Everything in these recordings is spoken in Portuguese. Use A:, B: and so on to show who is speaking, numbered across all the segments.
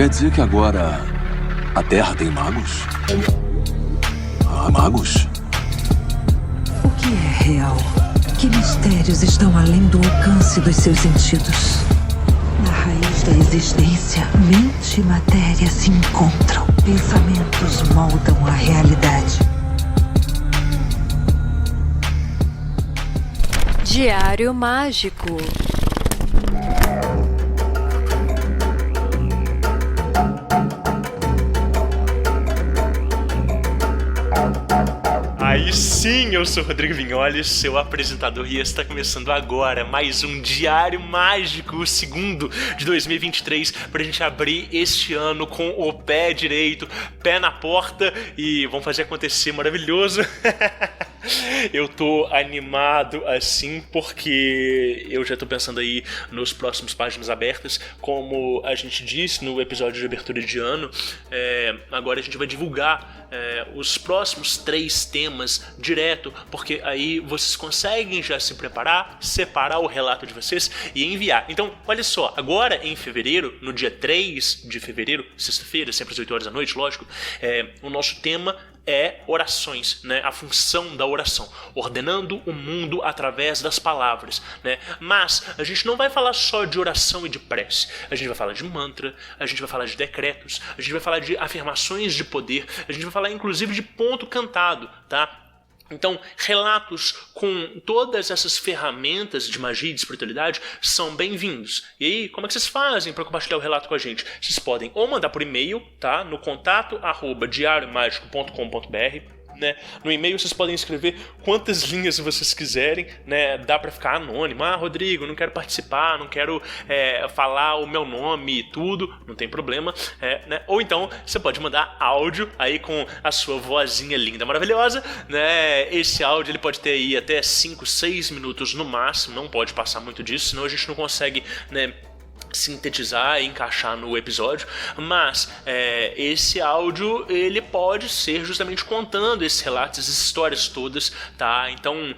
A: Quer dizer que agora a Terra tem magos? Ah, magos?
B: O que é real? Que mistérios estão além do alcance dos seus sentidos? Na raiz da existência, mente e matéria se encontram. Pensamentos moldam a realidade.
C: Diário Mágico.
D: Aí sim, eu sou o Rodrigo Vignoli, seu apresentador, e está começando agora mais um Diário Mágico, o segundo de 2023, pra gente abrir este ano com o pé direito, pé na porta, e vamos fazer acontecer maravilhoso. Eu tô animado assim porque eu já tô pensando aí nos próximos Páginas Abertas. Como a gente disse no episódio de abertura de ano, agora a gente vai divulgar os próximos 3 temas direto, porque aí vocês conseguem já se preparar, separar o relato de vocês e enviar. Então, olha só, agora em fevereiro, no dia 3 de fevereiro, sexta-feira, sempre às 8 horas da noite, lógico, o nosso tema é orações, né? A função da oração, ordenando o mundo através das palavras, né? Mas a gente não vai falar só de oração e de prece, a gente vai falar de mantra, a gente vai falar de decretos, a gente vai falar de afirmações de poder, a gente vai falar inclusive de ponto cantado, tá? Então, relatos com todas essas ferramentas de magia e de espiritualidade são bem-vindos. E aí, como é que vocês fazem para compartilhar o relato com a gente? Vocês podem ou mandar por e-mail, tá? No contato@diariomagico.com.br, né? No e-mail vocês podem escrever quantas linhas vocês quiserem, né? Dá pra ficar anônimo. Ah, Rodrigo, não quero participar, não quero falar o meu nome e tudo, não tem problema, né? Ou então você pode mandar áudio aí com a sua vozinha linda, maravilhosa, né? Esse áudio ele pode ter aí até 5, 6 minutos no máximo, não pode passar muito disso, senão a gente não consegue, né, sintetizar e encaixar no episódio, mas esse áudio ele pode ser justamente contando esses relatos, essas histórias todas, tá? Então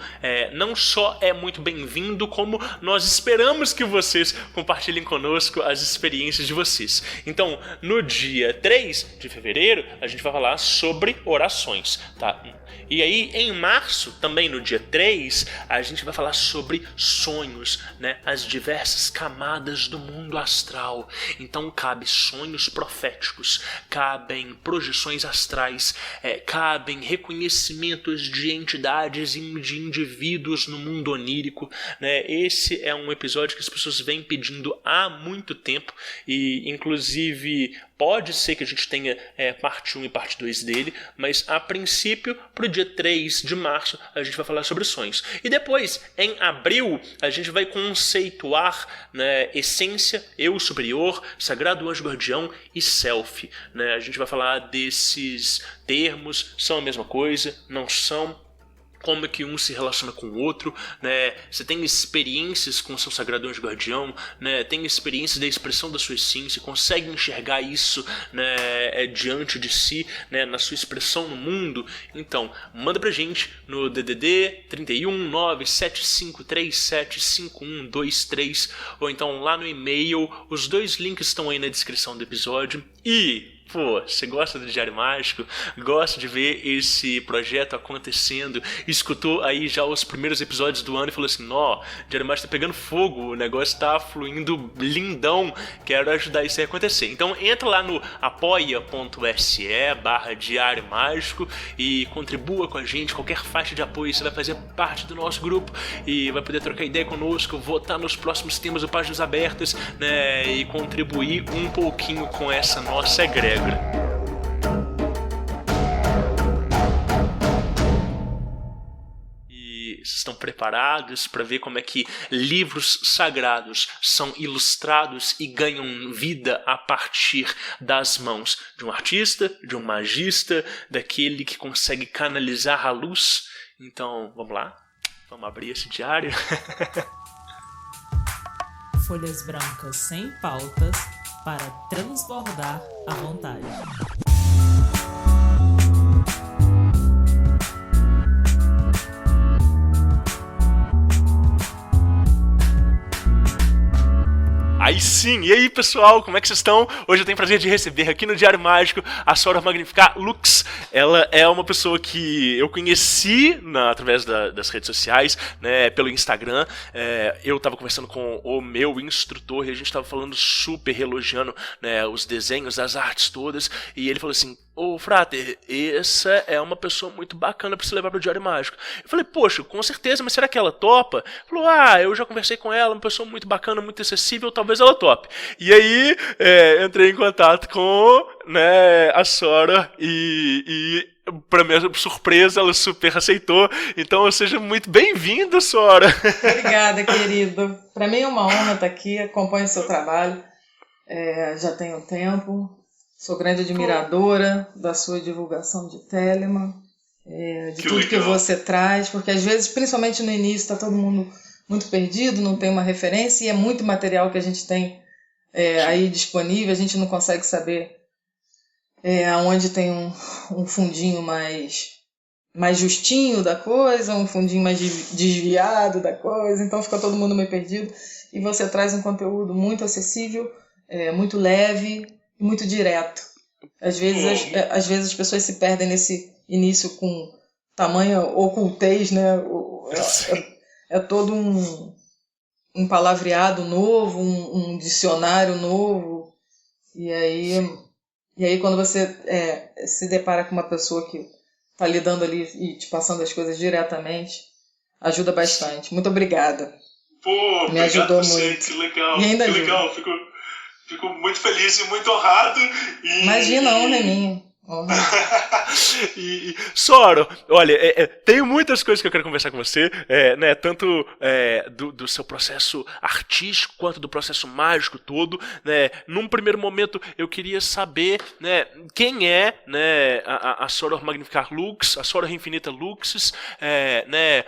D: não só é muito bem-vindo, como nós esperamos que vocês compartilhem conosco as experiências de vocês. Então, no dia 3 de fevereiro, a gente vai falar sobre orações, tá? E aí, em março, também no dia 3, a gente vai falar sobre sonhos, né? As diversas camadas do mundo astral. Então, cabe sonhos proféticos, cabem projeções astrais, cabem reconhecimentos de entidades e de indivíduos no mundo onírico, né? Esse é um episódio que as pessoas vêm pedindo há muito tempo e, inclusive, pode ser que a gente tenha parte 1 e parte 2 dele, mas a princípio, para o dia 3 de março, a gente vai falar sobre sonhos. E depois, em abril, a gente vai conceituar, né, essência, eu superior, sagrado anjo guardião e self, né? A gente vai falar desses termos, são a mesma coisa, não são? Como é que um se relaciona com o outro, né? Você tem experiências com o seu sagrado anjo guardião, né? Tem experiências da expressão da sua essência, consegue enxergar isso, né, diante de si, né, na sua expressão no mundo. Então, manda pra gente no DDD 31 97537 5123, ou então lá no e-mail. Os 2 links estão aí na descrição do episódio. E pô, você gosta do Diário Mágico? Gosta de ver esse projeto acontecendo? Escutou aí já os primeiros episódios do ano e falou assim: ó, Diário Mágico tá pegando fogo, o negócio tá fluindo lindão, quero ajudar isso a acontecer. Então entra lá no apoia.se/Diário Mágico e contribua com a gente. Qualquer faixa de apoio, você vai fazer parte do nosso grupo e vai poder trocar ideia conosco, votar nos próximos temas do Páginas Abertas, né, e contribuir um pouquinho com essa nossa egrégora. E vocês estão preparados para ver como é que livros sagrados são ilustrados e ganham vida a partir das mãos de um artista, de um magista, daquele que consegue canalizar a luz? Então, vamos lá? Vamos abrir esse diário?
E: Folhas brancas sem pautas para transbordar à vontade.
D: Aí sim, e aí pessoal, como é que vocês estão? Hoje eu tenho o prazer de receber aqui no Diário Mágico a Sora Magnificar Lux. Ela é uma pessoa que eu conheci através das redes sociais, né, pelo Instagram. Eu tava conversando com o meu instrutor e a gente tava falando super elogiando, né, os desenhos, as artes todas. E ele falou assim: ô Frater, essa é uma pessoa muito bacana pra se levar pro Diário Mágico. Eu falei: poxa, com certeza, mas será que ela topa? Ele falou: eu já conversei com ela, uma pessoa muito bacana, muito acessível, talvez ela tope. E aí, entrei em contato com, né, a Sora e pra minha surpresa, ela super aceitou. Então, seja muito bem-vinda, Sora.
F: Obrigada, querido. Pra mim é uma honra estar aqui, acompanho o seu trabalho. Já tenho tempo. Sou grande admiradora da sua divulgação de Telemann, de tudo legal que você traz, porque às vezes, principalmente no início, está todo mundo muito perdido, não tem uma referência, e é muito material que a gente tem aí disponível, a gente não consegue saber aonde tem um fundinho mais justinho da coisa, um fundinho mais desviado da coisa, então fica todo mundo meio perdido, e você traz um conteúdo muito acessível, muito leve, muito direto. Às vezes as pessoas se perdem nesse início com tamanha ocultez, né? É todo um palavreado novo, um dicionário novo. E aí quando você se depara com uma pessoa que está lidando ali e te passando as coisas diretamente, ajuda bastante. Muito obrigada.
G: Pô,
F: me ajudou muito.
G: Você, que legal.
F: E ainda
G: que
F: ajuda.
G: Legal, fico muito feliz e muito honrado.
F: Imagina, honra é minha.
D: Sora, olha, tenho muitas coisas que eu quero conversar com você, né, tanto do seu processo artístico quanto do processo mágico todo, né. Num primeiro momento eu queria saber, né, quem é, né, a Sora Magnificar Lux, a Sora Infinita Luxes, né,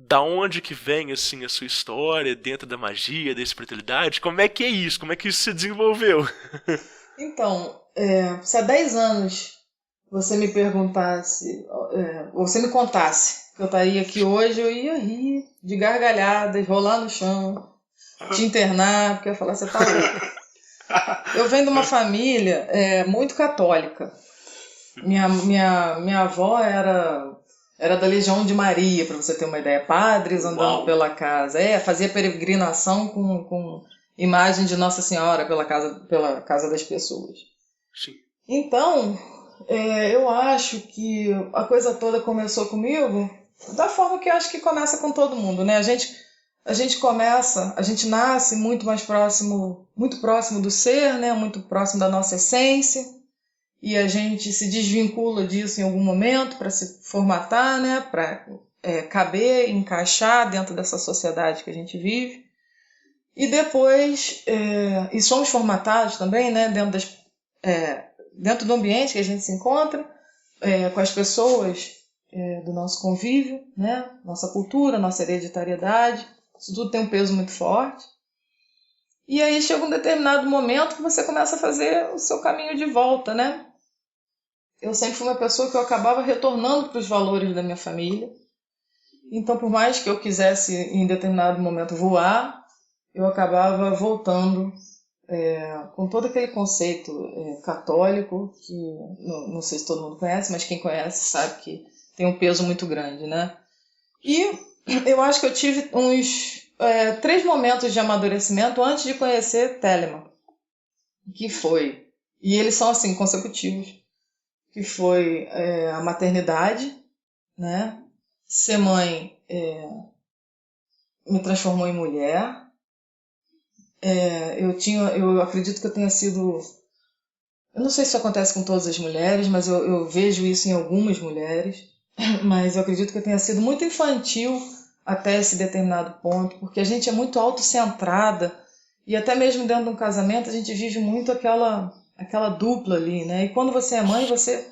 D: da onde que vem, assim, a sua história dentro da magia, da espiritualidade? Como é que é isso? Como é que isso se desenvolveu?
F: Então, se há 10 anos você me perguntasse, ou você me contasse que eu estaria aqui hoje, eu ia rir de gargalhadas, rolar no chão, te internar, porque eu ia falar: você tá louco. Eu venho de uma família muito católica. Minha avó era da Legião de Maria, para você ter uma ideia. Padres andando pela casa. Fazia peregrinação com imagem de Nossa Senhora pela casa das pessoas.
D: Sim.
F: Então, eu acho que a coisa toda começou comigo da forma que eu acho que começa com todo mundo, né? A gente nasce muito próximo do ser, né? Muito próximo da nossa essência. E a gente se desvincula disso em algum momento para se formatar, né? Para caber, encaixar dentro dessa sociedade que a gente vive. E depois, e somos formatados também, né? Dentro do ambiente que a gente se encontra, com as pessoas do nosso convívio, né? Nossa cultura, nossa hereditariedade, isso tudo tem um peso muito forte. E aí chega um determinado momento que você começa a fazer o seu caminho de volta, né? Eu sempre fui uma pessoa que eu acabava retornando para os valores da minha família. Então, por mais que eu quisesse, em determinado momento, voar, eu acabava voltando com todo aquele conceito católico, que não sei se todo mundo conhece, mas quem conhece sabe que tem um peso muito grande, né? E eu acho que eu tive uns 3 momentos de amadurecimento antes de conhecer Telemann, e eles são assim, consecutivos, que foi a maternidade, né? Ser mãe me transformou em mulher. Eu acredito que eu tenha sido... Eu não sei se isso acontece com todas as mulheres, mas eu vejo isso em algumas mulheres. Mas eu acredito que eu tenha sido muito infantil até esse determinado ponto, porque a gente é muito autocentrada, e até mesmo dentro de um casamento a gente vive muito aquela dupla ali, né? E quando você é mãe, você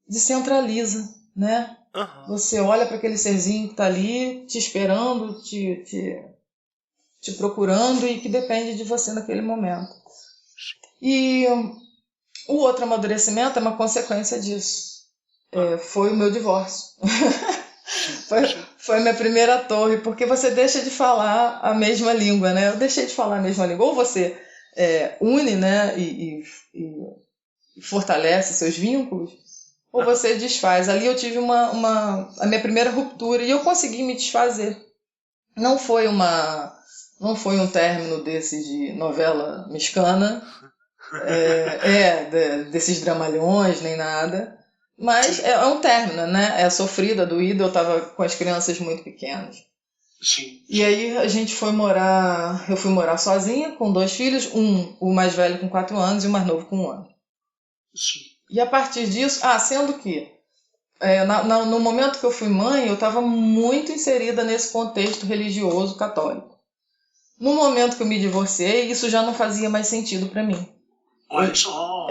F: descentraliza, né?
D: Uhum.
F: Você olha para aquele serzinho que está ali, te esperando, te procurando, e que depende de você naquele momento. E o outro amadurecimento é uma consequência disso. Foi o meu divórcio. Foi a minha primeira torre, porque você deixa de falar a mesma língua, né? Eu deixei de falar a mesma língua. Ou você une, né, e fortalece seus vínculos, ou você desfaz. Ali eu tive a minha primeira ruptura e eu consegui me desfazer. Não foi um término desse de novela mexicana, desses dramalhões, nem nada. Mas é um término, né? É sofrida, doída. Eu estava com as crianças muito pequenas.
G: Sim.
F: E aí eu fui morar sozinha com 2 filhos, o mais velho com 4 anos e o mais novo com 1 ano.
G: Sim.
F: E a partir disso, sendo que no momento que eu fui mãe, eu estava muito inserida nesse contexto religioso católico. No momento que eu me divorciei, isso já não fazia mais sentido para mim.
G: Olha só.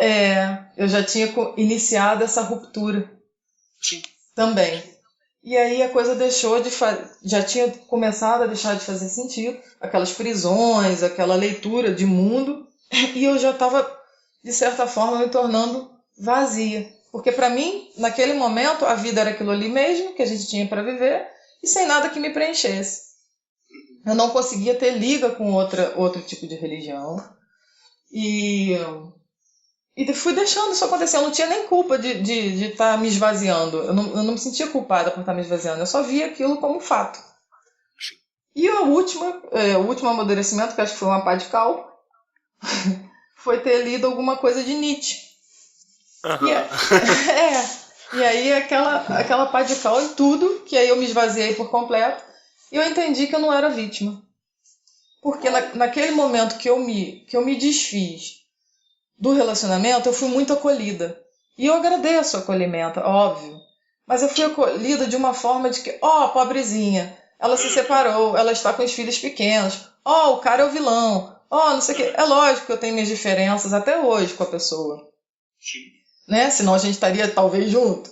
F: Eu já tinha iniciado essa ruptura.
G: Sim.
F: Também. E aí a coisa já tinha começado a deixar de fazer sentido, aquelas prisões, aquela leitura de mundo, e eu já estava, de certa forma, me tornando vazia. Porque para mim, naquele momento, a vida era aquilo ali mesmo, que a gente tinha para viver, e sem nada que me preenchesse. Eu não conseguia ter liga com outro tipo de religião. E fui deixando isso acontecer. Eu não tinha nem culpa de estar me esvaziando. Eu não me sentia culpada por estar me esvaziando. Eu só via aquilo como um fato. E o último amadurecimento, que acho que foi uma pá de cal, foi ter lido alguma coisa de Nietzsche. E aí aquela pá de cal em tudo, que aí eu me esvaziei por completo, e eu entendi que eu não era vítima. Porque naquele momento que eu me desfiz do relacionamento, eu fui muito acolhida. E eu agradeço o acolhimento, óbvio. Mas eu fui acolhida de uma forma de que, pobrezinha, ela se separou, ela está com os filhos pequenos, o cara é o vilão, não sei o quê. É lógico que eu tenho minhas diferenças até hoje com a pessoa.
G: Sim.
F: Né? Senão a gente estaria talvez junto.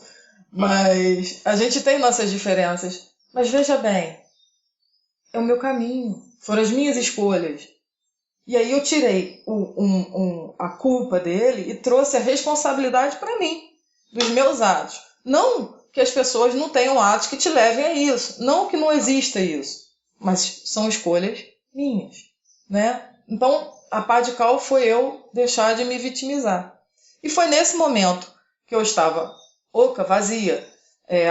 F: Mas a gente tem nossas diferenças. Mas veja bem, é o meu caminho, foram as minhas escolhas. E aí eu tirei a culpa dele e trouxe a responsabilidade para mim, dos meus atos. Não que as pessoas não tenham atos que te levem a isso. Não que não exista isso. Mas são escolhas minhas. Né? Então, a pá de cal foi eu deixar de me vitimizar. E foi nesse momento que eu estava oca, vazia,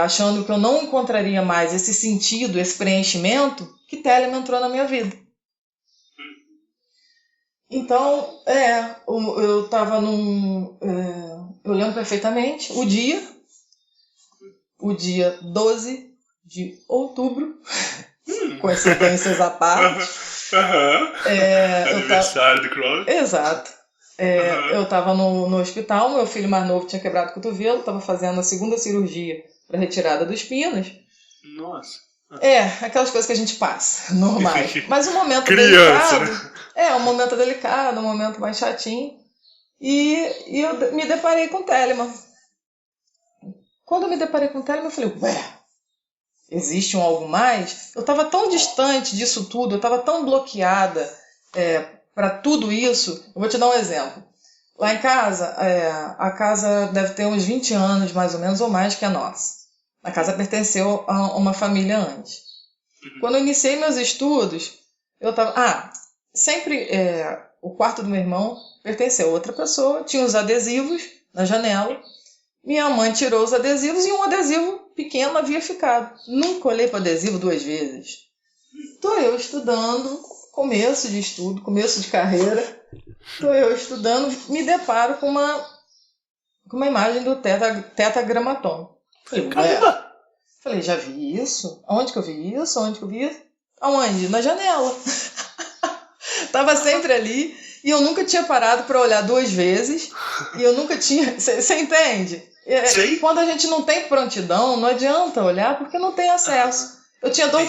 F: achando que eu não encontraria mais esse sentido, esse preenchimento, que Telemann entrou na minha vida. Então, eu estava eu lembro perfeitamente o dia 12 de outubro, coincidências à parte.
G: Aniversário do Clóvis.
F: Exato. Eu estava no hospital, meu filho mais novo tinha quebrado o cotovelo, estava fazendo a 2ª cirurgia para retirada dos pinos.
G: Nossa.
F: Aquelas coisas que a gente passa, normais. Mas um momento
G: criança,
F: delicado. Um momento delicado, um momento mais chatinho. E eu me deparei com Telemann. Quando eu me deparei com Telemann, eu falei, existe um algo mais? Eu estava tão distante disso tudo, eu estava tão bloqueada para tudo isso. Eu vou te dar um exemplo. Lá em casa, a casa deve ter uns 20 anos, mais ou menos, ou mais que a nossa. A casa pertenceu a uma família antes. Quando eu iniciei meus estudos, eu estava... sempre o quarto do meu irmão pertenceu a outra pessoa, tinha os adesivos na janela. Minha mãe tirou os adesivos e um adesivo pequeno havia ficado. Nunca olhei para o adesivo 2 vezes. Estou eu estudando, começo de estudo, começo de carreira. Estou eu estudando, me deparo com uma imagem do tetragrammaton. Falei, já vi isso? Onde que eu vi isso? Aonde? Na janela. Tava sempre ali e eu nunca tinha parado para olhar 2 vezes. E eu nunca tinha... Você entende?
G: Sim.
F: Quando a gente não tem prontidão, não adianta olhar porque não tem acesso. Eu tinha dor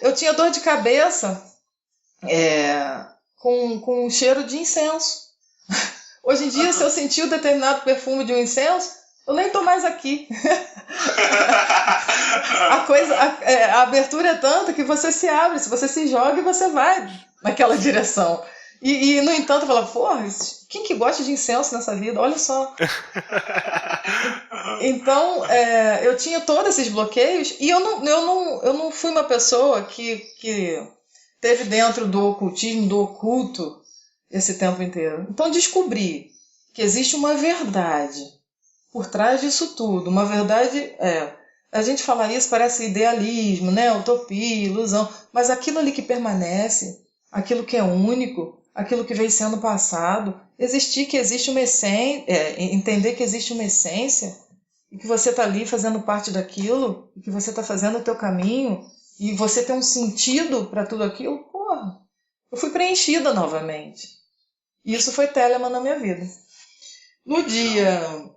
F: eu tinha dor de cabeça com um cheiro de incenso. Hoje em dia, se eu sentir um determinado perfume de um incenso, eu nem tô mais aqui. A abertura é tanta que você se abre, se você se joga e você vai naquela direção. E no entanto, eu falava, porra, quem que gosta de incenso nessa vida? Olha só. Então, eu tinha todos esses bloqueios e eu não fui uma pessoa que teve dentro do ocultismo, do oculto, esse tempo inteiro. Então, descobri que existe uma verdade por trás disso tudo. Uma verdade a gente fala isso, parece idealismo, né? Utopia, ilusão, mas aquilo ali que permanece, aquilo que é único, aquilo que vem sendo passado, existe uma essência, entender que existe uma essência e que você está ali fazendo parte daquilo, e que você está fazendo o teu caminho, e você tem um sentido para tudo aquilo, porra, eu fui preenchida novamente. E isso foi Telemann na minha vida. No dia...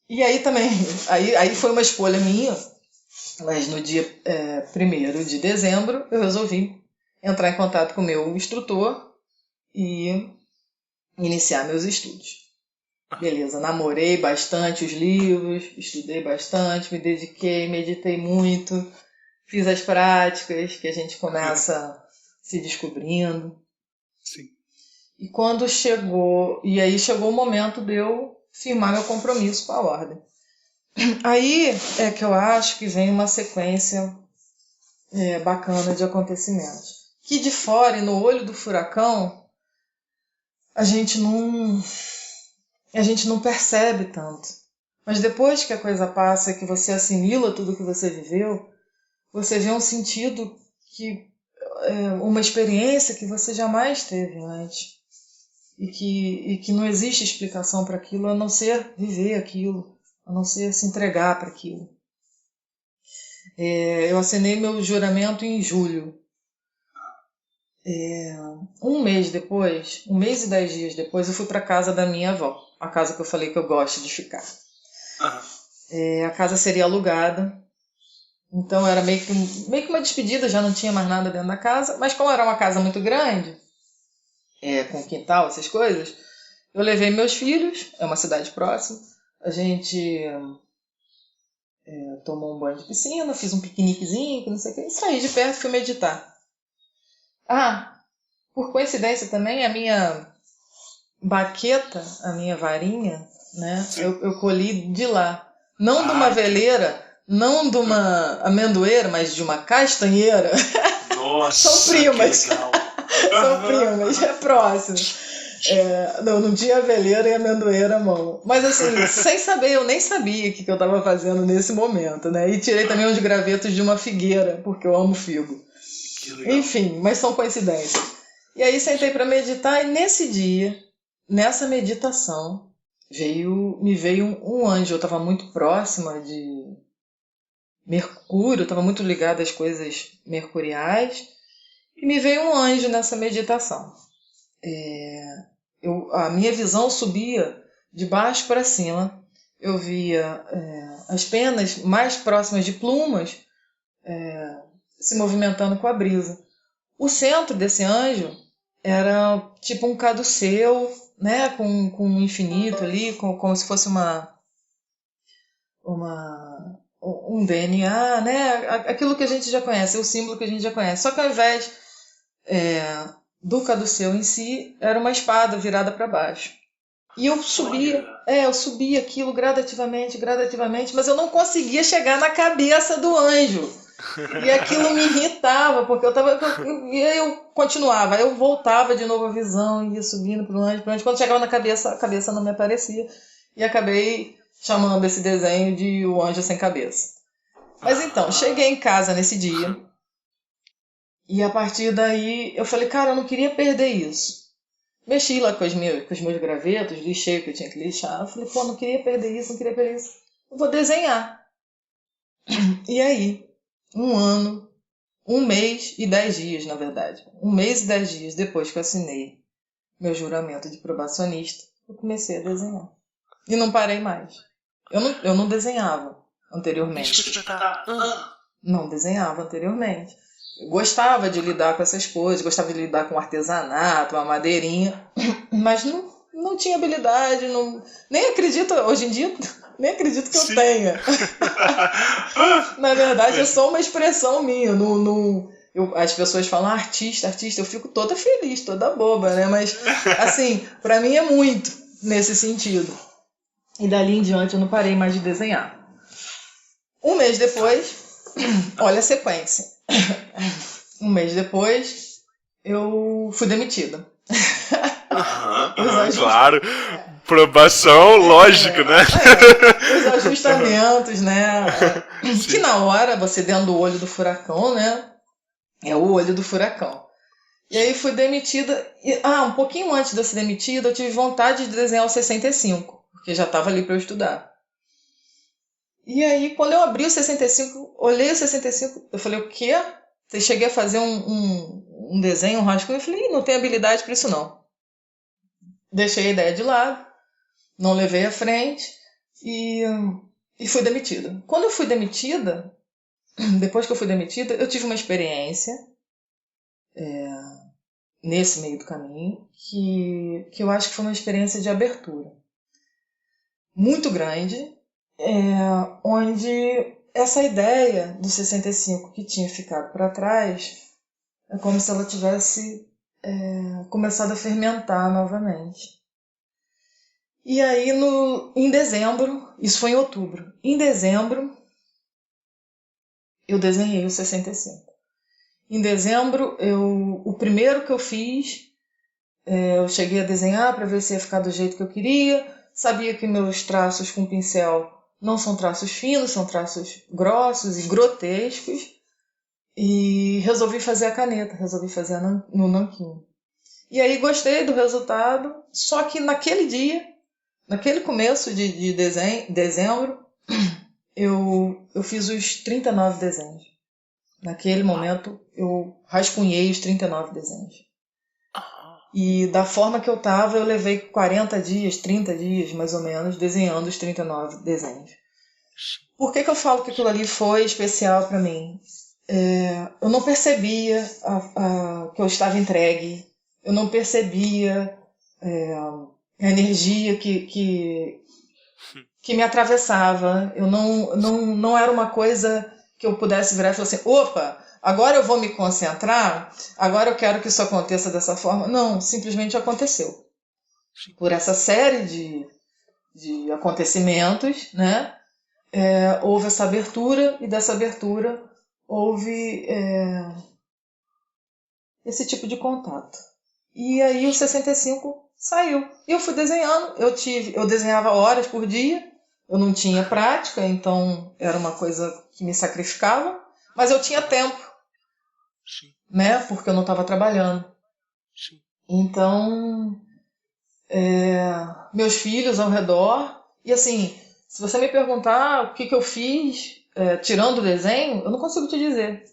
F: E aí também, aí foi uma escolha minha, mas no dia 1º de dezembro eu resolvi entrar em contato com o meu instrutor e iniciar meus estudos. Beleza, namorei bastante os livros, estudei bastante, me dediquei, meditei muito, fiz as práticas que a gente começa se descobrindo.
G: Sim.
F: E quando chegou o momento de eu firmar meu compromisso com a ordem. Aí é que eu acho que vem uma sequência bacana de acontecimentos. Que de fora e no olho do furacão, a gente não percebe tanto. Mas depois que a coisa passa, que você assimila tudo que você viveu, você vê um sentido, uma experiência que você jamais teve antes. E que não existe explicação para aquilo, a não ser viver aquilo, a não ser se entregar para aquilo. Eu assinei meu juramento em julho. Um mês e 10 dias depois, eu fui para a casa da minha avó, a casa que eu falei que eu gosto de ficar. A casa seria alugada, então era meio que uma despedida, já não tinha mais nada dentro da casa, mas como era uma casa muito grande, com quintal, essas coisas, eu levei meus filhos, é uma cidade próxima, a gente tomou um banho de piscina, fiz um piqueniquezinho, não sei o que, e saí de perto e fui meditar. Por coincidência também, a minha baqueta, a minha varinha, né, eu colhi de lá. Não de uma veleira, não de uma amendoeira, mas de uma castanheira.
G: Nossa,
F: são primas.
G: que legal.
F: São primas, é próximo. Não tinha veleira e amendoeira à mão. Mas assim, sem saber, eu nem sabia o que eu estava fazendo nesse momento, né? E tirei também uns gravetos de uma figueira, porque eu amo figo. Enfim, mas são coincidências. E aí sentei para meditar e nesse dia, nessa meditação, me veio um anjo. Eu estava muito próxima de Mercúrio, eu estava muito ligada às coisas mercuriais. E me veio um anjo nessa meditação. A minha visão subia de baixo para cima. Eu via as penas mais próximas de plumas se movimentando com a brisa. O centro desse anjo era tipo um caduceu, né, com um infinito ali, como se fosse um DNA, né, aquilo que a gente já conhece, o símbolo que a gente já conhece. Só que ao invés do caduceu em si, era uma espada virada para baixo. E eu subia aquilo gradativamente, mas eu não conseguia chegar na cabeça do anjo. E aquilo me irritava, porque eu continuava, eu voltava de novo a visão, ia subindo para o anjo. Quando chegava na cabeça, a cabeça não me aparecia. E acabei chamando esse desenho de O Anjo Sem Cabeça. Mas então, cheguei em casa nesse dia. E a partir daí, eu falei, cara, eu não queria perder isso. Mexi lá com os meus gravetos, lixei o que eu tinha que lixar. Eu falei, não queria perder isso. Eu vou desenhar. E aí, 1 ano, 1 mês e 10 dias, na verdade. 1 mês e 10 dias depois que eu assinei meu juramento de probacionista, eu comecei a desenhar. E não parei mais. Eu não desenhava anteriormente. Não desenhava anteriormente. Eu gostava de lidar com essas coisas, gostava de lidar com artesanato, uma madeirinha, mas não tinha habilidade, nem acredito, hoje em dia, nem acredito que eu tenha. Na verdade, é só uma expressão minha, As pessoas falam artista, artista, eu fico toda feliz, toda boba, né? Mas, assim, pra mim é muito nesse sentido. E dali em diante eu não parei mais de desenhar. Um mês depois, olha a sequência. Um mês depois, eu fui demitida.
D: Claro, probação, lógico, né?
F: Os ajustamentos, né? Que na hora, você dentro do olho do furacão, né? É o olho do furacão. E aí fui demitida. Um pouquinho antes de eu ser demitida, eu tive vontade de desenhar o 65, porque já estava ali para eu estudar. E aí, quando eu abri o 65, olhei o 65, eu falei, o quê? Eu cheguei a fazer um desenho, um rascunho, eu falei, não tenho habilidade para isso não. Deixei a ideia de lado, não levei à frente e fui demitida. Quando eu fui demitida, depois que eu fui demitida, eu tive uma experiência nesse meio do caminho que eu acho que foi uma experiência de abertura muito grande, onde essa ideia do 65 que tinha ficado para trás é como se ela tivesse começado a fermentar novamente. E aí, em dezembro, isso foi em outubro, em dezembro, eu desenhei o 65. Em dezembro, o primeiro que eu fiz, eu cheguei a desenhar para ver se ia ficar do jeito que eu queria. Sabia que meus traços com pincel não são traços finos, são traços grossos e grotescos. E resolvi fazer a caneta, resolvi fazer no nanquim. E aí gostei do resultado, só que naquele dia, naquele começo de dezembro, eu fiz os 39 desenhos. Naquele momento, eu rascunhei os 39 desenhos. E da forma que eu estava, eu levei 40 dias, 30 dias, mais ou menos, desenhando os 39 desenhos. Por que eu falo que aquilo ali foi especial para mim? Eu não percebia que eu estava entregue. Eu não percebia a energia que me atravessava. Eu não era uma coisa que eu pudesse virar e falar assim, opa, agora eu vou me concentrar, agora eu quero que isso aconteça dessa forma. Não, simplesmente aconteceu. Por essa série de acontecimentos, né? Houve essa abertura, e dessa abertura houve esse tipo de contato. E aí o 65 saiu. E eu fui desenhando. Eu desenhava horas por dia. Eu não tinha prática, então era uma coisa que me sacrificava. Mas eu tinha tempo.
D: Sim.
F: Né? Porque eu não estava trabalhando.
D: Sim.
F: Então, meus filhos ao redor. E assim, se você me perguntar o que eu fiz, tirando o desenho, eu não consigo te dizer.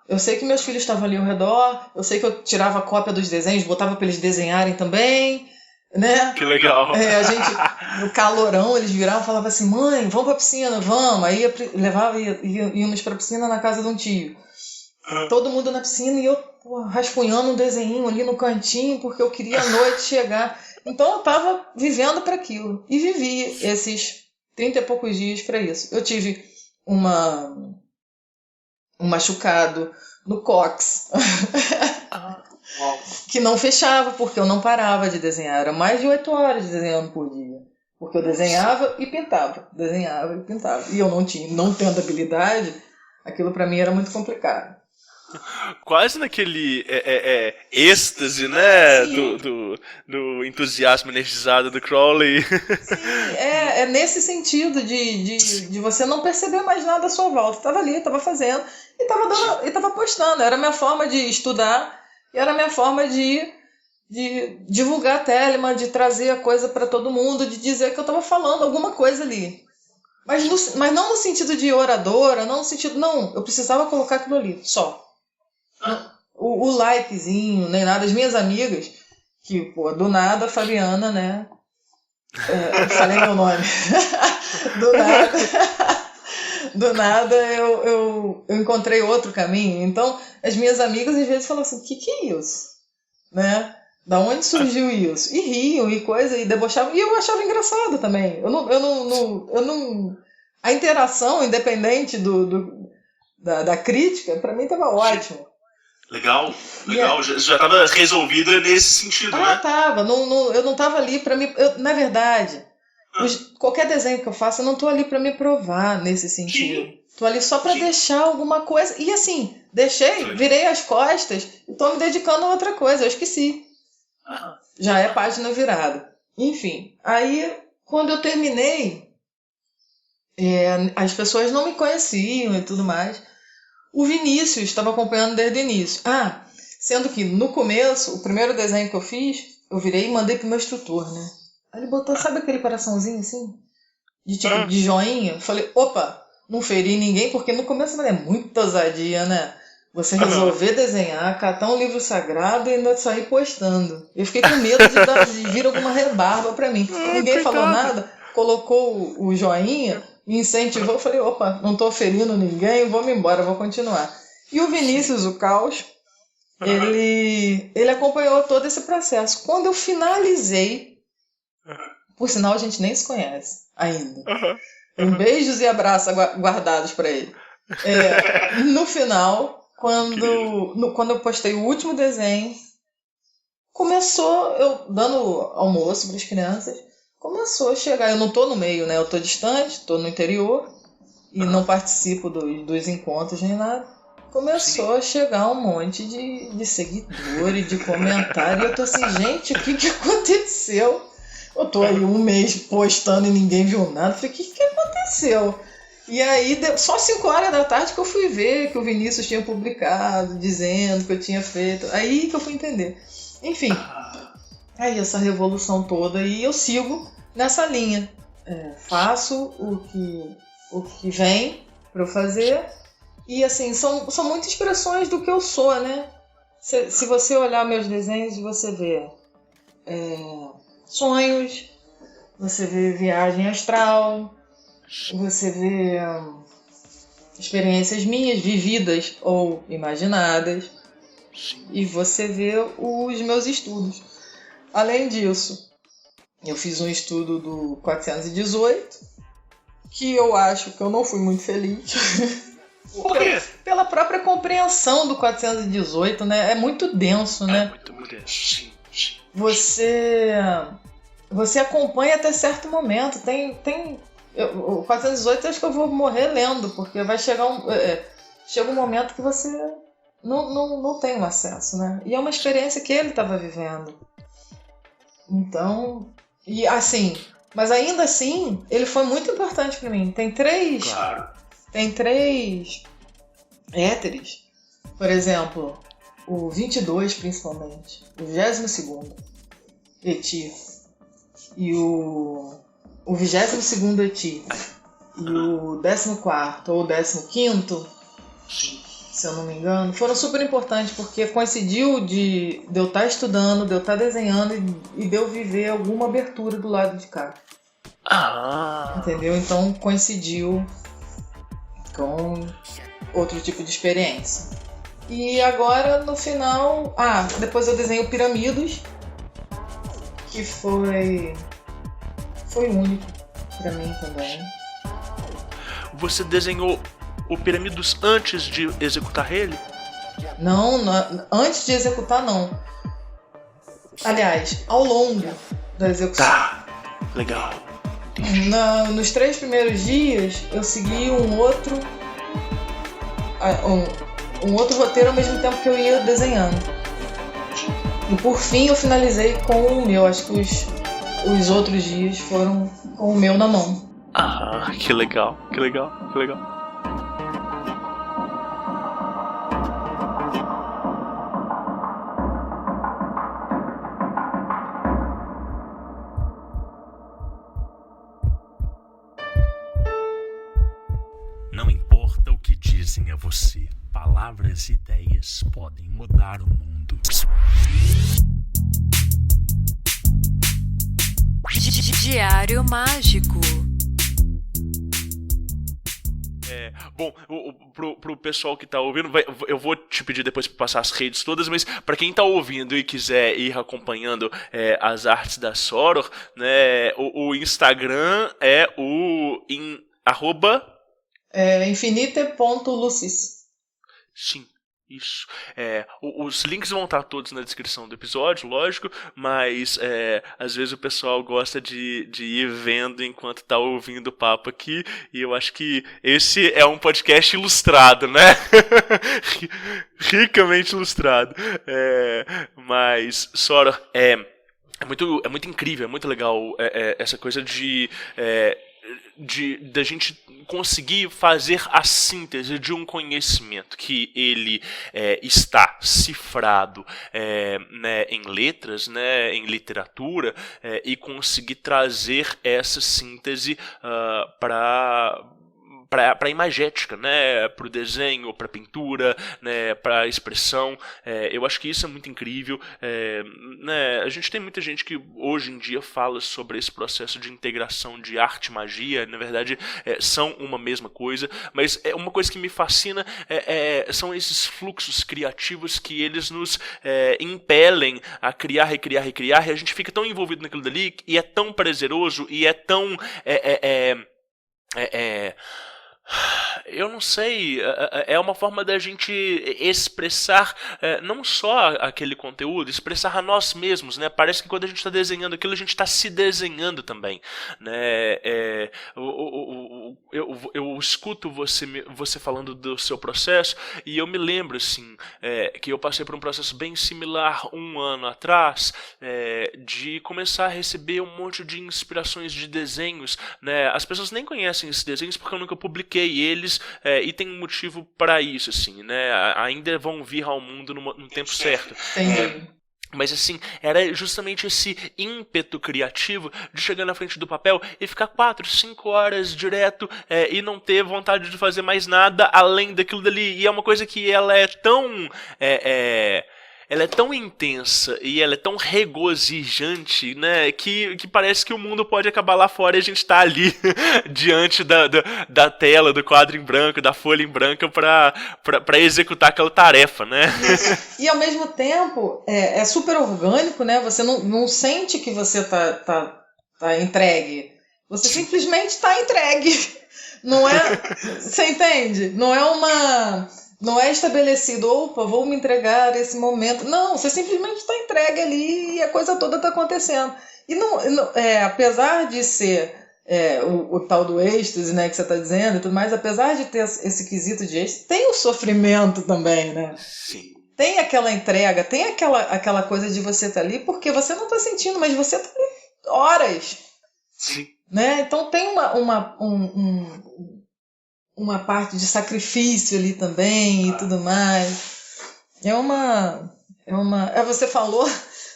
F: Eu sei que meus filhos estavam ali ao redor, eu sei que eu tirava cópia dos desenhos, botava para eles desenharem também, né?
D: Que legal.
F: A gente, no calorão, eles viravam e falavam assim, mãe, vamos pra piscina, vamos. Aí íamos pra piscina na casa de um tio. Todo mundo na piscina e eu rascunhando um desenho ali no cantinho, porque eu queria à noite chegar. Então eu estava vivendo para aquilo. E vivi esses 30 e poucos dias para isso. Eu tive um machucado no cóccix. Que não fechava, porque eu não parava de desenhar. Era mais de 8 horas desenhando por dia. Porque eu desenhava e pintava. Desenhava e pintava. E eu não tendo habilidade, aquilo para mim era muito complicado.
D: Quase naquele êxtase, né? Do entusiasmo energizado do Crowley.
F: Sim, é nesse sentido de você não perceber mais nada à sua volta. Estava ali, estava fazendo e estava postando. Era a minha forma de estudar e era a minha forma de divulgar a Telema, de trazer a coisa para todo mundo, de dizer que eu estava falando alguma coisa ali. Mas não no sentido de oradora, não no sentido... Não, eu precisava colocar aquilo ali, só. O likezinho, nem nada. As minhas amigas, que, do nada, a Fabiana, né? Falei meu nome. Do nada eu encontrei outro caminho. Então, as minhas amigas às vezes falam assim, o que é isso? Né? Da onde surgiu isso? E riam e coisa, e debochavam. E eu achava engraçado também. Eu não a interação, independente da crítica, pra mim tava ótimo.
G: Legal. Já tava resolvida nesse sentido, né?
F: Tava. Eu não tava ali pra me... na verdade, qualquer desenho que eu faço, eu não tô ali pra me provar nesse sentido.
G: Sim.
F: Tô ali só pra deixar alguma coisa. E assim, virei as costas e tô me dedicando a outra coisa. Eu esqueci. Já é página virada. Enfim, aí quando eu terminei, as pessoas não me conheciam e tudo mais. O Vinícius estava acompanhando desde o início. Sendo que no começo, o primeiro desenho que eu fiz, eu virei e mandei pro meu instrutor, né? Aí ele botou, sabe aquele coraçãozinho assim? De joinha? Eu falei, opa, não feri ninguém, porque no começo eu falei, é muita ousadia, né? Você resolver desenhar, catar um livro sagrado e ainda sair postando. Eu fiquei com medo de vir alguma rebarba pra mim. Ninguém falou nada, colocou o joinha, me incentivou. Eu falei, opa, não tô ferindo ninguém, vou-me embora, vou continuar. E o Vinícius, o Caos, ele acompanhou todo esse processo. Quando eu finalizei, por sinal a gente nem se conhece ainda. Beijos e abraços guardados pra ele. No final... Quando eu postei o último desenho, começou, eu dando almoço para as crianças, começou a chegar. Eu não estou no meio, né? Eu estou distante, estou no interior e não participo dos encontros nem nada. Começou a chegar um monte de seguidor e de comentário. E eu tô assim, gente, o que aconteceu? Eu tô aí um mês postando e ninguém viu nada. Eu falei, o que aconteceu? E aí, só 5 horas da tarde que eu fui ver que o Vinícius tinha publicado, dizendo que eu tinha feito. Aí que eu fui entender. Enfim, aí essa revolução toda. E eu sigo nessa linha. Faço o que vem para eu fazer. E assim, são muitas expressões do que eu sou, né? Se você olhar meus desenhos, você vê sonhos, você vê viagem astral... Você vê experiências minhas, vividas ou imaginadas. E você vê os meus estudos. Além disso, eu fiz um estudo do 418, que eu acho que eu não fui muito feliz.
G: Por quê?
F: Pela própria compreensão do 418, né? É muito denso, né?
G: Muito denso, sim.
F: Você acompanha até certo momento. O 418 acho que eu vou morrer lendo, porque vai chegar chega um momento que você não tem o acesso, né? E é uma experiência que ele estava vivendo. Então, e assim, mas ainda assim, ele foi muito importante para mim. Tem três éteres, por exemplo, o 22 principalmente, o 22º Eti e o 22º Eti e o 14º ou 15º, se eu não me engano, foram super importantes porque coincidiu de eu estar estudando, de eu estar desenhando e de eu viver alguma abertura do lado de cá. Entendeu? Então coincidiu com outro tipo de experiência. E agora no final, depois eu desenhei o Piramidos, que foi único pra mim também.
D: Você desenhou o Piramidos antes de executar ele?
F: Não, antes de executar não. Aliás, ao longo da execução.
D: Tá, legal.
F: Nos 3 primeiros dias eu segui um outro roteiro ao mesmo tempo que eu ia desenhando. E por fim eu finalizei com o meu. Acho que os outros dias foram com o meu na mão.
D: Que legal.
H: Não importa o que dizem a você, palavras e ideias podem mudar o mundo.
C: Diário Mágico.
D: Bom, pro pessoal que tá ouvindo, eu vou te pedir depois pra passar as redes todas, mas pra quem tá ouvindo e quiser ir acompanhando as artes da Soror, né, o Instagram é @,
F: Infinite.lucis.
D: Sim, isso. Os links vão estar todos na descrição do episódio, lógico, mas às vezes o pessoal gosta de ir vendo enquanto tá ouvindo o papo aqui, e eu acho que esse é um podcast ilustrado, né? Ricamente ilustrado. Mas, Sora, é muito incrível, é muito legal essa coisa da gente conseguir fazer a síntese de um conhecimento que ele está cifrado né, em letras, né, em literatura, e conseguir trazer essa síntese para a imagética, né, para o desenho, para a pintura, né, para a expressão. Eu acho que isso é muito incrível. Né, a gente tem muita gente que hoje em dia fala sobre esse processo de integração de arte e magia. Na verdade, são uma mesma coisa, mas uma coisa que me fascina são esses fluxos criativos que eles nos impelem a criar, recriar, recriar, e a gente fica tão envolvido naquilo dali, e é tão prazeroso, e é tão... eu não sei, é uma forma da gente expressar não só aquele conteúdo, expressar a nós mesmos, né? Parece que quando a gente está desenhando aquilo, a gente está se desenhando também, né? Eu escuto você falando do seu processo, e eu me lembro, assim, que eu passei por um processo bem similar 1 ano atrás, de começar a receber um monte de inspirações de desenhos, né? As pessoas nem conhecem esses desenhos porque eu nunca publiquei eles, e tem um motivo para isso, assim, né? Ainda vão vir ao mundo no tempo certo. Mas assim, era justamente esse ímpeto criativo de chegar na frente do papel e ficar 4, 5 horas direto, e não ter vontade de fazer mais nada além daquilo dali. E é uma coisa que ela é tão... ela é tão intensa e ela é tão regozijante, né, que parece que o mundo pode acabar lá fora e a gente tá ali diante da tela, do quadro em branco, da folha em branco pra executar aquela tarefa, né?
F: E ao mesmo tempo é super orgânico, né? Você não sente que você tá entregue. Você simplesmente tá entregue. Não é... Você entende? Não é estabelecido, opa, vou me entregar esse momento. Não, você simplesmente está entregue ali e a coisa toda está acontecendo. E apesar de ser o tal do êxtase, né, que você está dizendo e tudo mais, apesar de ter esse quesito de êxtase, tem o sofrimento também, né?
D: Sim.
F: Tem aquela entrega, tem aquela coisa de você estar ali porque você não está sentindo, mas você está ali horas.
D: Sim.
F: Né? Então tem uma parte de sacrifício ali também e tudo mais. Você falou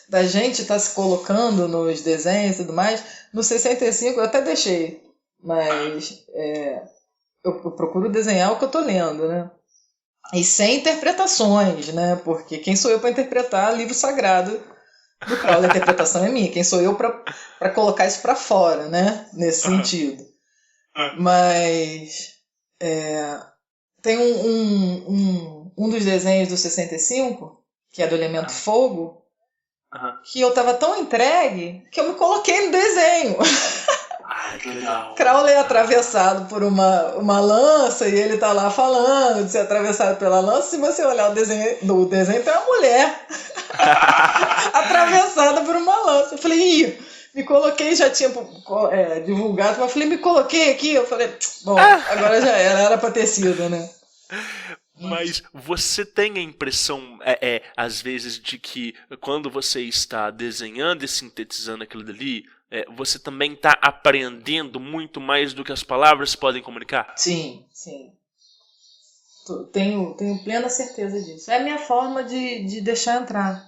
F: da gente estar se colocando nos desenhos e tudo mais. No 65 eu até deixei, mas eu procuro desenhar o que eu tô lendo, né? E sem interpretações, né? Porque quem sou eu para interpretar livro sagrado do Crowley? A interpretação é minha. Quem sou eu para colocar isso para fora, né? Nesse sentido. Mas... tem um dos desenhos do 65, que é do elemento fogo, que eu tava tão entregue que eu me coloquei no desenho.
D: Que legal.
F: Crowley é atravessado por uma lança e ele tá lá falando de ser atravessado pela lança. Se você olhar o desenho, tem uma mulher atravessada por uma lança. Eu falei, me coloquei, já tinha divulgado, mas falei, me coloquei aqui. Eu falei, bom, agora já era pra ter sido, né?
D: Mas você tem a impressão, às vezes, de que quando você está desenhando e sintetizando aquilo dali, você também está aprendendo muito mais do que as palavras podem comunicar?
F: Sim. Tenho plena certeza disso. É a minha forma de deixar entrar.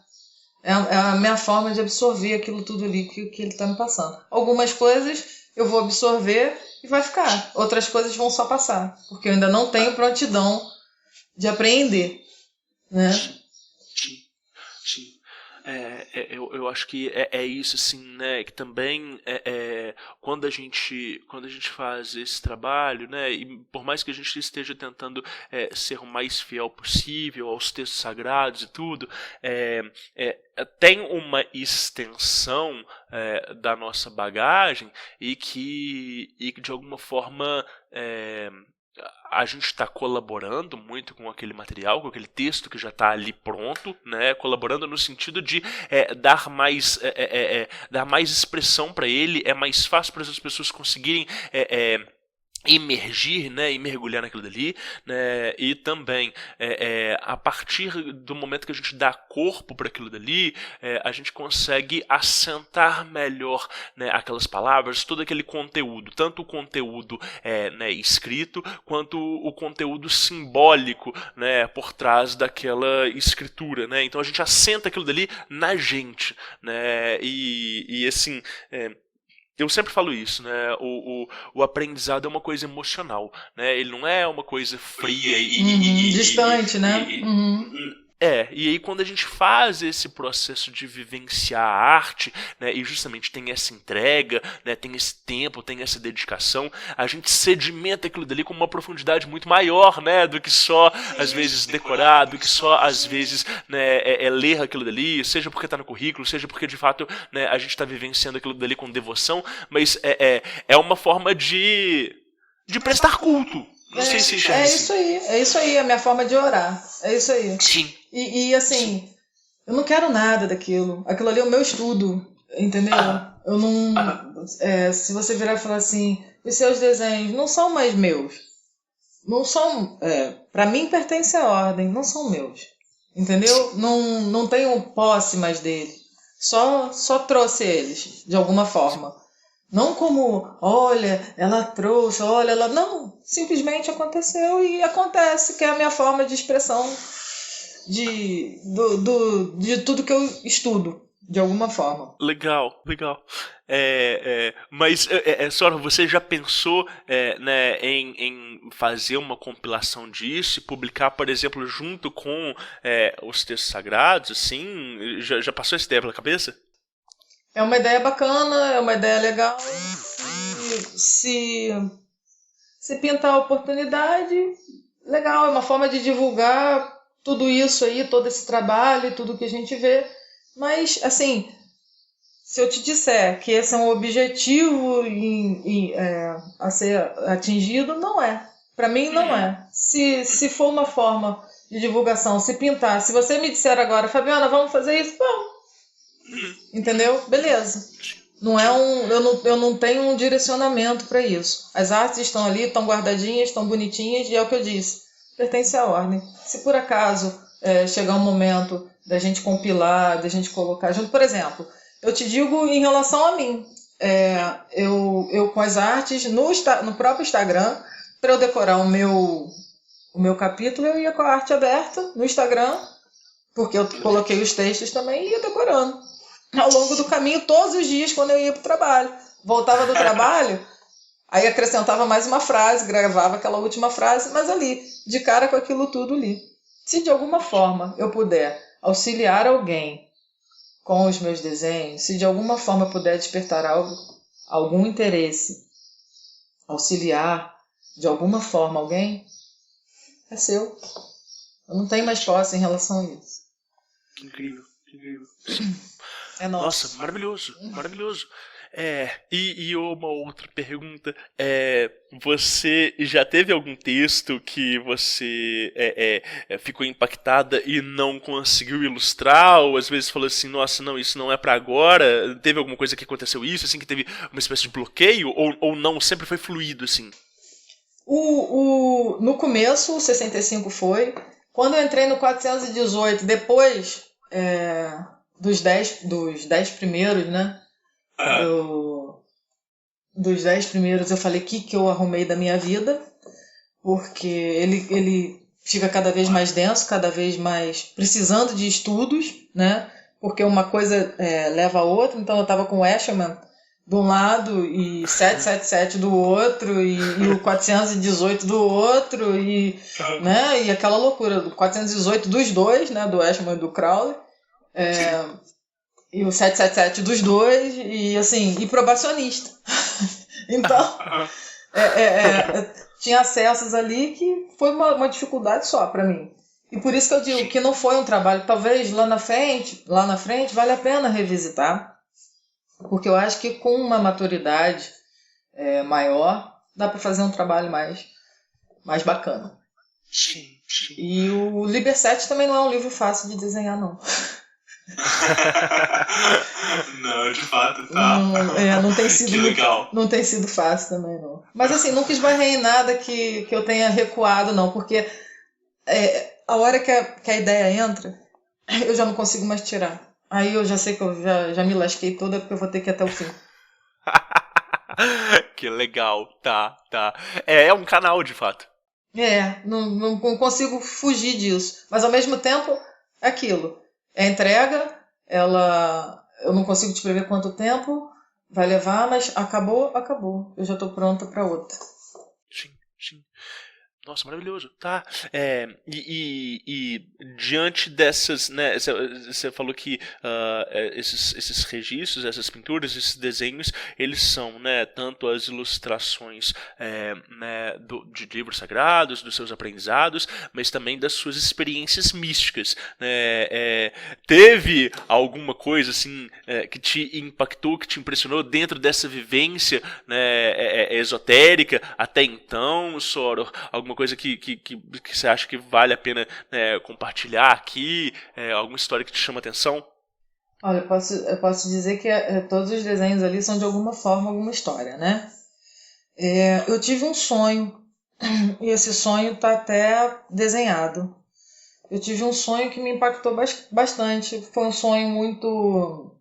F: É a minha forma de absorver aquilo tudo ali que ele está me passando. Algumas coisas eu vou absorver e vai ficar. Outras coisas vão só passar. Porque eu ainda não tenho prontidão de apreender. Né?
D: Sim. Eu acho que é isso, assim, né? Que também quando a gente faz esse trabalho, né? E por mais que a gente esteja tentando ser o mais fiel possível aos textos sagrados e tudo, tem uma extensão da nossa bagagem e que de alguma forma a gente está colaborando muito com aquele material, com aquele texto que já está ali pronto, né? Colaborando no sentido de dar mais expressão para ele, é mais fácil para as pessoas conseguirem emergir, né, e mergulhar naquilo dali, né, e também a partir do momento que a gente dá corpo para aquilo dali, a gente consegue assentar melhor, né, aquelas palavras, todo aquele conteúdo, tanto o conteúdo né, escrito, quanto o conteúdo simbólico, né, por trás daquela escritura, né, então a gente assenta aquilo dali na gente, né, e assim... Eu sempre falo isso, né? O aprendizado é uma coisa emocional, né? Ele não é uma coisa fria
F: distante, né?
D: E aí quando a gente faz esse processo de vivenciar a arte, né, e justamente tem essa entrega, né, tem esse tempo, tem essa dedicação, a gente sedimenta aquilo dali com uma profundidade muito maior, né, do que só, às vezes, decorar, do que só, às vezes, né, ler aquilo dali, seja porque está no currículo, seja porque, de fato, né, a gente está vivenciando aquilo dali com devoção, mas é uma forma de prestar culto. Não sei se
F: é isso aí, é a minha forma de orar. É isso aí.
D: Sim.
F: E assim, eu não quero nada daquilo. Aquilo ali é o meu estudo, entendeu? Eu não... se você virar e falar assim, os seus desenhos não são mais meus. Não são... para mim pertence à ordem, não são meus. Entendeu? Não tenho posse mais dele. Só trouxe eles, de alguma forma. Não como, olha, ela trouxe, olha, ela... Não, simplesmente aconteceu e acontece, que é a minha forma de expressão de tudo que eu estudo, de alguma forma.
D: Legal. Mas, Sora, você já pensou né, em fazer uma compilação disso e publicar, por exemplo, junto com os textos sagrados, assim? Já passou essa ideia pela cabeça?
F: É uma ideia bacana, é uma ideia legal. Se pintar a oportunidade, legal, é uma forma de divulgar tudo isso aí, todo esse trabalho e tudo que a gente vê. Mas, assim, se eu te disser que esse é um objetivo a ser atingido, não é. Para mim, não é. Se for uma forma de divulgação, se pintar, se você me disser agora, Fabiana, vamos fazer isso? Vamos. Entendeu? Beleza. Não é eu não tenho um direcionamento para isso. As artes estão ali, estão guardadinhas, estão bonitinhas, e é o que eu disse, pertence à ordem. Se por acaso chegar um momento da gente compilar, da gente colocar junto, por exemplo, eu te digo em relação a mim, eu com as artes no próprio Instagram, para eu decorar o meu capítulo, eu ia com a arte aberta no Instagram, porque eu coloquei os textos também e ia decorando. Ao longo do caminho, todos os dias, quando eu ia para o trabalho. Voltava do trabalho, aí acrescentava mais uma frase, gravava aquela última frase, mas ali, de cara com aquilo tudo ali. Se de alguma forma eu puder auxiliar alguém com os meus desenhos, se de alguma forma eu puder despertar algum interesse, auxiliar de alguma forma alguém, é seu. Eu não tenho mais posse em relação a isso.
D: Que incrível.
F: É nosso.
D: Nossa, maravilhoso. E uma outra pergunta, você já teve algum texto que você ficou impactada e não conseguiu ilustrar, ou às vezes falou assim, nossa, não, isso não é pra agora? Teve alguma coisa que aconteceu isso, assim, que teve uma espécie de bloqueio, ou não, sempre foi fluido, assim?
F: No começo, o 65 foi. Quando eu entrei no 418, depois dos 10 primeiros, né? Dos 10 primeiros eu falei que eu arrumei da minha vida, porque ele fica cada vez mais denso, cada vez mais precisando de estudos, né? Porque uma coisa leva a outra. Então eu estava com o Eshelman de um lado e 777 do outro e o 418 do outro né? E aquela loucura do 418 dos dois, né? Do Eshelman e do Crowley. E o 777 dos dois, e assim, e probacionista. Então, tinha acessos ali que foi uma dificuldade só para mim. E por isso que eu digo que não foi um trabalho, talvez lá na frente vale a pena revisitar, porque eu acho que com uma maturidade maior, dá para fazer um trabalho mais bacana.
G: Sim.
F: E o Liber 7 também não é um livro fácil de desenhar, não.
G: Não, de fato, tá.
F: Não tem sido
G: Que legal.
F: Não tem sido fácil também, não. Mas assim, nunca esbarrei em nada que eu tenha recuado, não, porque a hora que a ideia entra, eu já não consigo mais tirar. Aí eu já sei que eu já me lasquei toda, porque eu vou ter que ir até o fim.
D: Que legal, tá. É um canal, de fato.
F: Não consigo fugir disso. Mas ao mesmo tempo, é aquilo. É entrega, eu não consigo te prever quanto tempo vai levar, mas acabou. Eu já estou pronta para outra.
D: Sim. Nossa, maravilhoso, tá. E diante dessas, né, você falou que esses registros, essas pinturas, esses desenhos, eles são, né, tanto as ilustrações né, de livros sagrados, dos seus aprendizados, mas também das suas experiências místicas, né. Teve alguma coisa assim que te impactou, que te impressionou dentro dessa vivência, né, esotérica até então, Soror? Alguma coisa que você acha que vale a pena compartilhar aqui? Alguma história que te chama a atenção?
F: Olha, eu posso dizer que todos os desenhos ali são de alguma forma alguma história, né? Eu tive um sonho, e esse sonho está até desenhado. Eu tive um sonho que me impactou bastante. Foi um sonho muito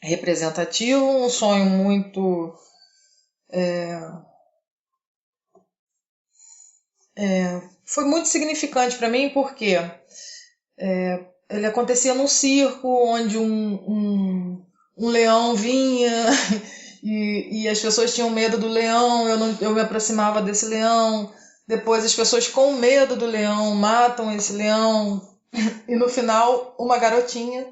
F: representativo, um sonho muito... foi muito significante para mim porque ele acontecia num circo onde um leão vinha e as pessoas tinham medo do leão, eu me aproximava desse leão, depois as pessoas com medo do leão matam esse leão e no final uma garotinha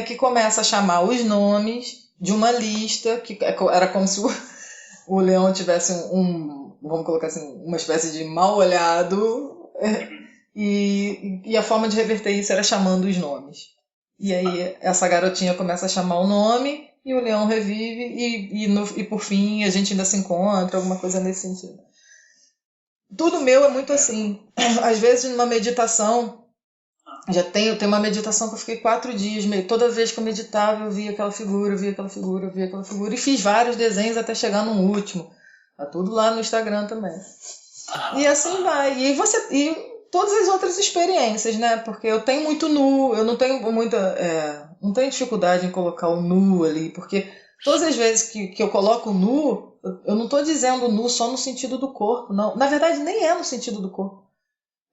F: que começa a chamar os nomes de uma lista que era como se o leão tivesse vamos colocar assim, uma espécie de mal olhado, e a forma de reverter isso era chamando os nomes. E aí essa garotinha começa a chamar o nome e o leão revive e por fim a gente ainda se encontra, alguma coisa nesse sentido. Tudo meu é muito assim. Às vezes numa meditação, tem uma meditação que eu fiquei 4 dias, toda vez que eu meditava eu via aquela figura, e fiz vários desenhos até chegar no último. Tá tudo lá no Instagram também. E assim vai. E todas as outras experiências, né? Porque eu tenho muito nu, eu não tenho não tenho dificuldade em colocar o nu ali, porque todas as vezes que eu coloco o nu, eu não estou dizendo nu só no sentido do corpo, não. Na verdade, nem é no sentido do corpo.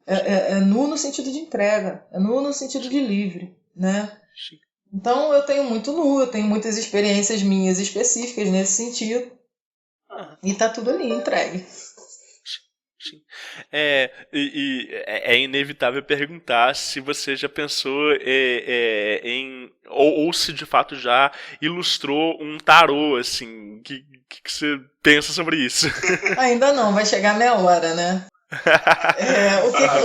F: É nu no sentido de entrega, é nu no sentido de livre, né? Então eu tenho muito nu, eu tenho muitas experiências minhas específicas nesse sentido. E tá tudo ali, entregue.
D: Sim. É inevitável perguntar se você já pensou ou se de fato já ilustrou um tarô, assim. O que você pensa sobre isso? Ainda
F: não, vai chegar a minha hora, né?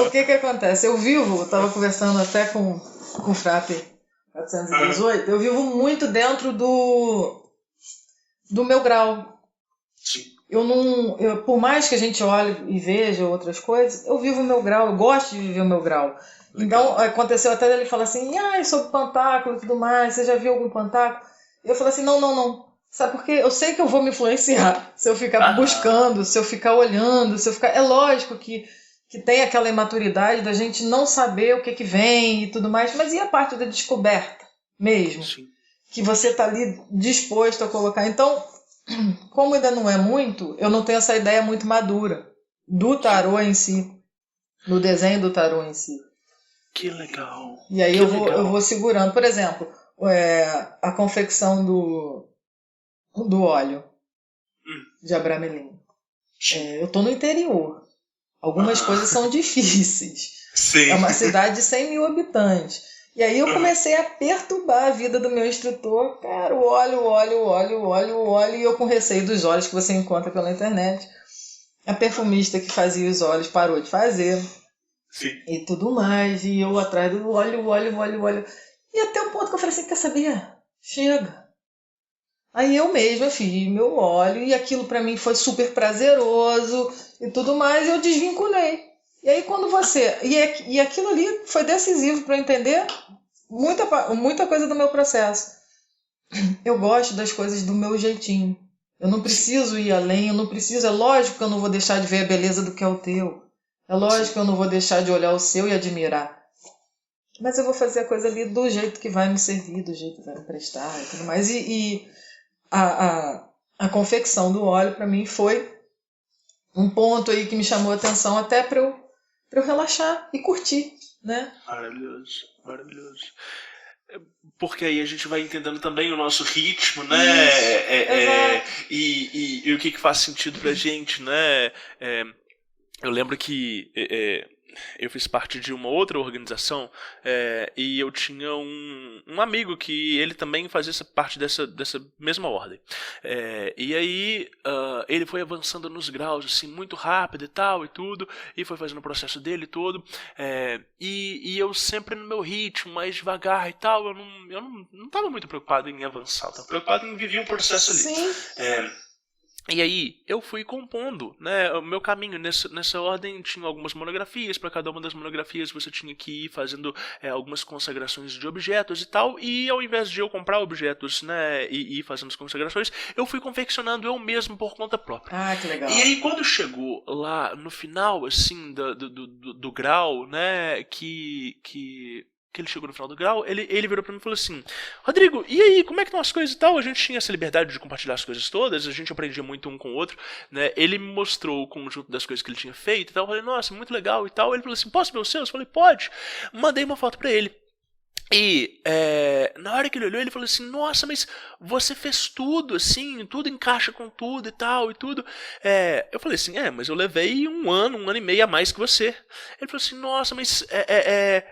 F: O que acontece? Eu estava conversando até com o Frate 418, eu vivo muito dentro do meu grau. Por mais que a gente olhe e veja outras coisas, eu vivo o meu grau, eu gosto de viver o meu grau. Então, aconteceu até ele falar assim, sobre pantáculo e tudo mais, você já viu algum pantáculo? Eu falei assim, não. Sabe por quê? Eu sei que eu vou me influenciar se eu ficar buscando, se eu ficar olhando, é lógico que tem aquela imaturidade da gente não saber o que vem e tudo mais, mas e a parte da descoberta mesmo? Sim. Que você está ali disposto a colocar. Então, como ainda não é muito, eu não tenho essa ideia muito madura do tarô em si, do desenho do tarô em si.
D: Que legal.
F: E aí eu vou segurando. Por exemplo, a confecção do óleo de Abramelin. Eu estou no interior. Algumas coisas são difíceis.
G: Sim.
F: É uma cidade de 100 mil habitantes. E aí eu comecei a perturbar a vida do meu instrutor. Cara, o óleo, e eu com receio dos óleos que você encontra pela internet. A perfumista que fazia os óleos parou de fazer.
G: Sim.
F: E tudo mais. E eu atrás do óleo. E até o ponto que eu falei assim, quer saber? Chega. Aí eu mesma fiz meu óleo e aquilo para mim foi super prazeroso e tudo mais, e eu desvinculei. E aí quando você... E aquilo ali foi decisivo para eu entender muita coisa do meu processo. Eu gosto das coisas do meu jeitinho. Eu não preciso ir além, eu não preciso... É lógico que eu não vou deixar de ver a beleza do que é o teu. É lógico que eu não vou deixar de olhar o seu e admirar. Mas eu vou fazer a coisa ali do jeito que vai me servir, do jeito que vai me prestar e tudo mais. E a confecção do óleo para mim foi um ponto aí que me chamou a atenção até para eu relaxar e curtir, né?
G: Maravilhoso, maravilhoso. Porque aí a gente vai entendendo também o nosso ritmo, né? E o que faz sentido pra gente, né? Eu lembro que eu fiz parte de uma outra organização e eu tinha um amigo que ele também fazia parte dessa mesma ordem. E aí ele foi avançando nos graus assim muito rápido e tal e tudo, e foi fazendo o processo dele todo, e eu sempre no meu ritmo, mais devagar e tal. Eu não estava muito preocupado em avançar, eu estava preocupado em viver um processo ali.
F: Sim.
G: E aí eu fui compondo, né, o meu caminho nessa ordem. Tinha algumas monografias, para cada uma das monografias você tinha que ir fazendo algumas consagrações de objetos e tal, e ao invés de eu comprar objetos, né, e ir fazendo as consagrações, eu fui confeccionando eu mesmo por conta própria.
F: Ah, que legal.
G: E aí quando chegou lá no final, assim, do grau, né, que ele chegou no final do grau, ele virou pra mim e falou assim: Rodrigo, e aí, como é que estão as coisas e tal? A gente tinha essa liberdade de compartilhar as coisas todas, a gente aprendia muito um com o outro, né? Ele me mostrou o conjunto das coisas que ele tinha feito e tal. Eu falei: nossa, muito legal e tal. Ele falou assim: posso ver os seus? Eu falei: pode. Mandei uma foto pra ele. E na hora que ele olhou, ele falou assim: nossa, mas você fez tudo assim, tudo encaixa com tudo e tal e tudo. Eu falei assim: mas eu levei um ano e meio a mais que você. Ele falou assim: nossa, mas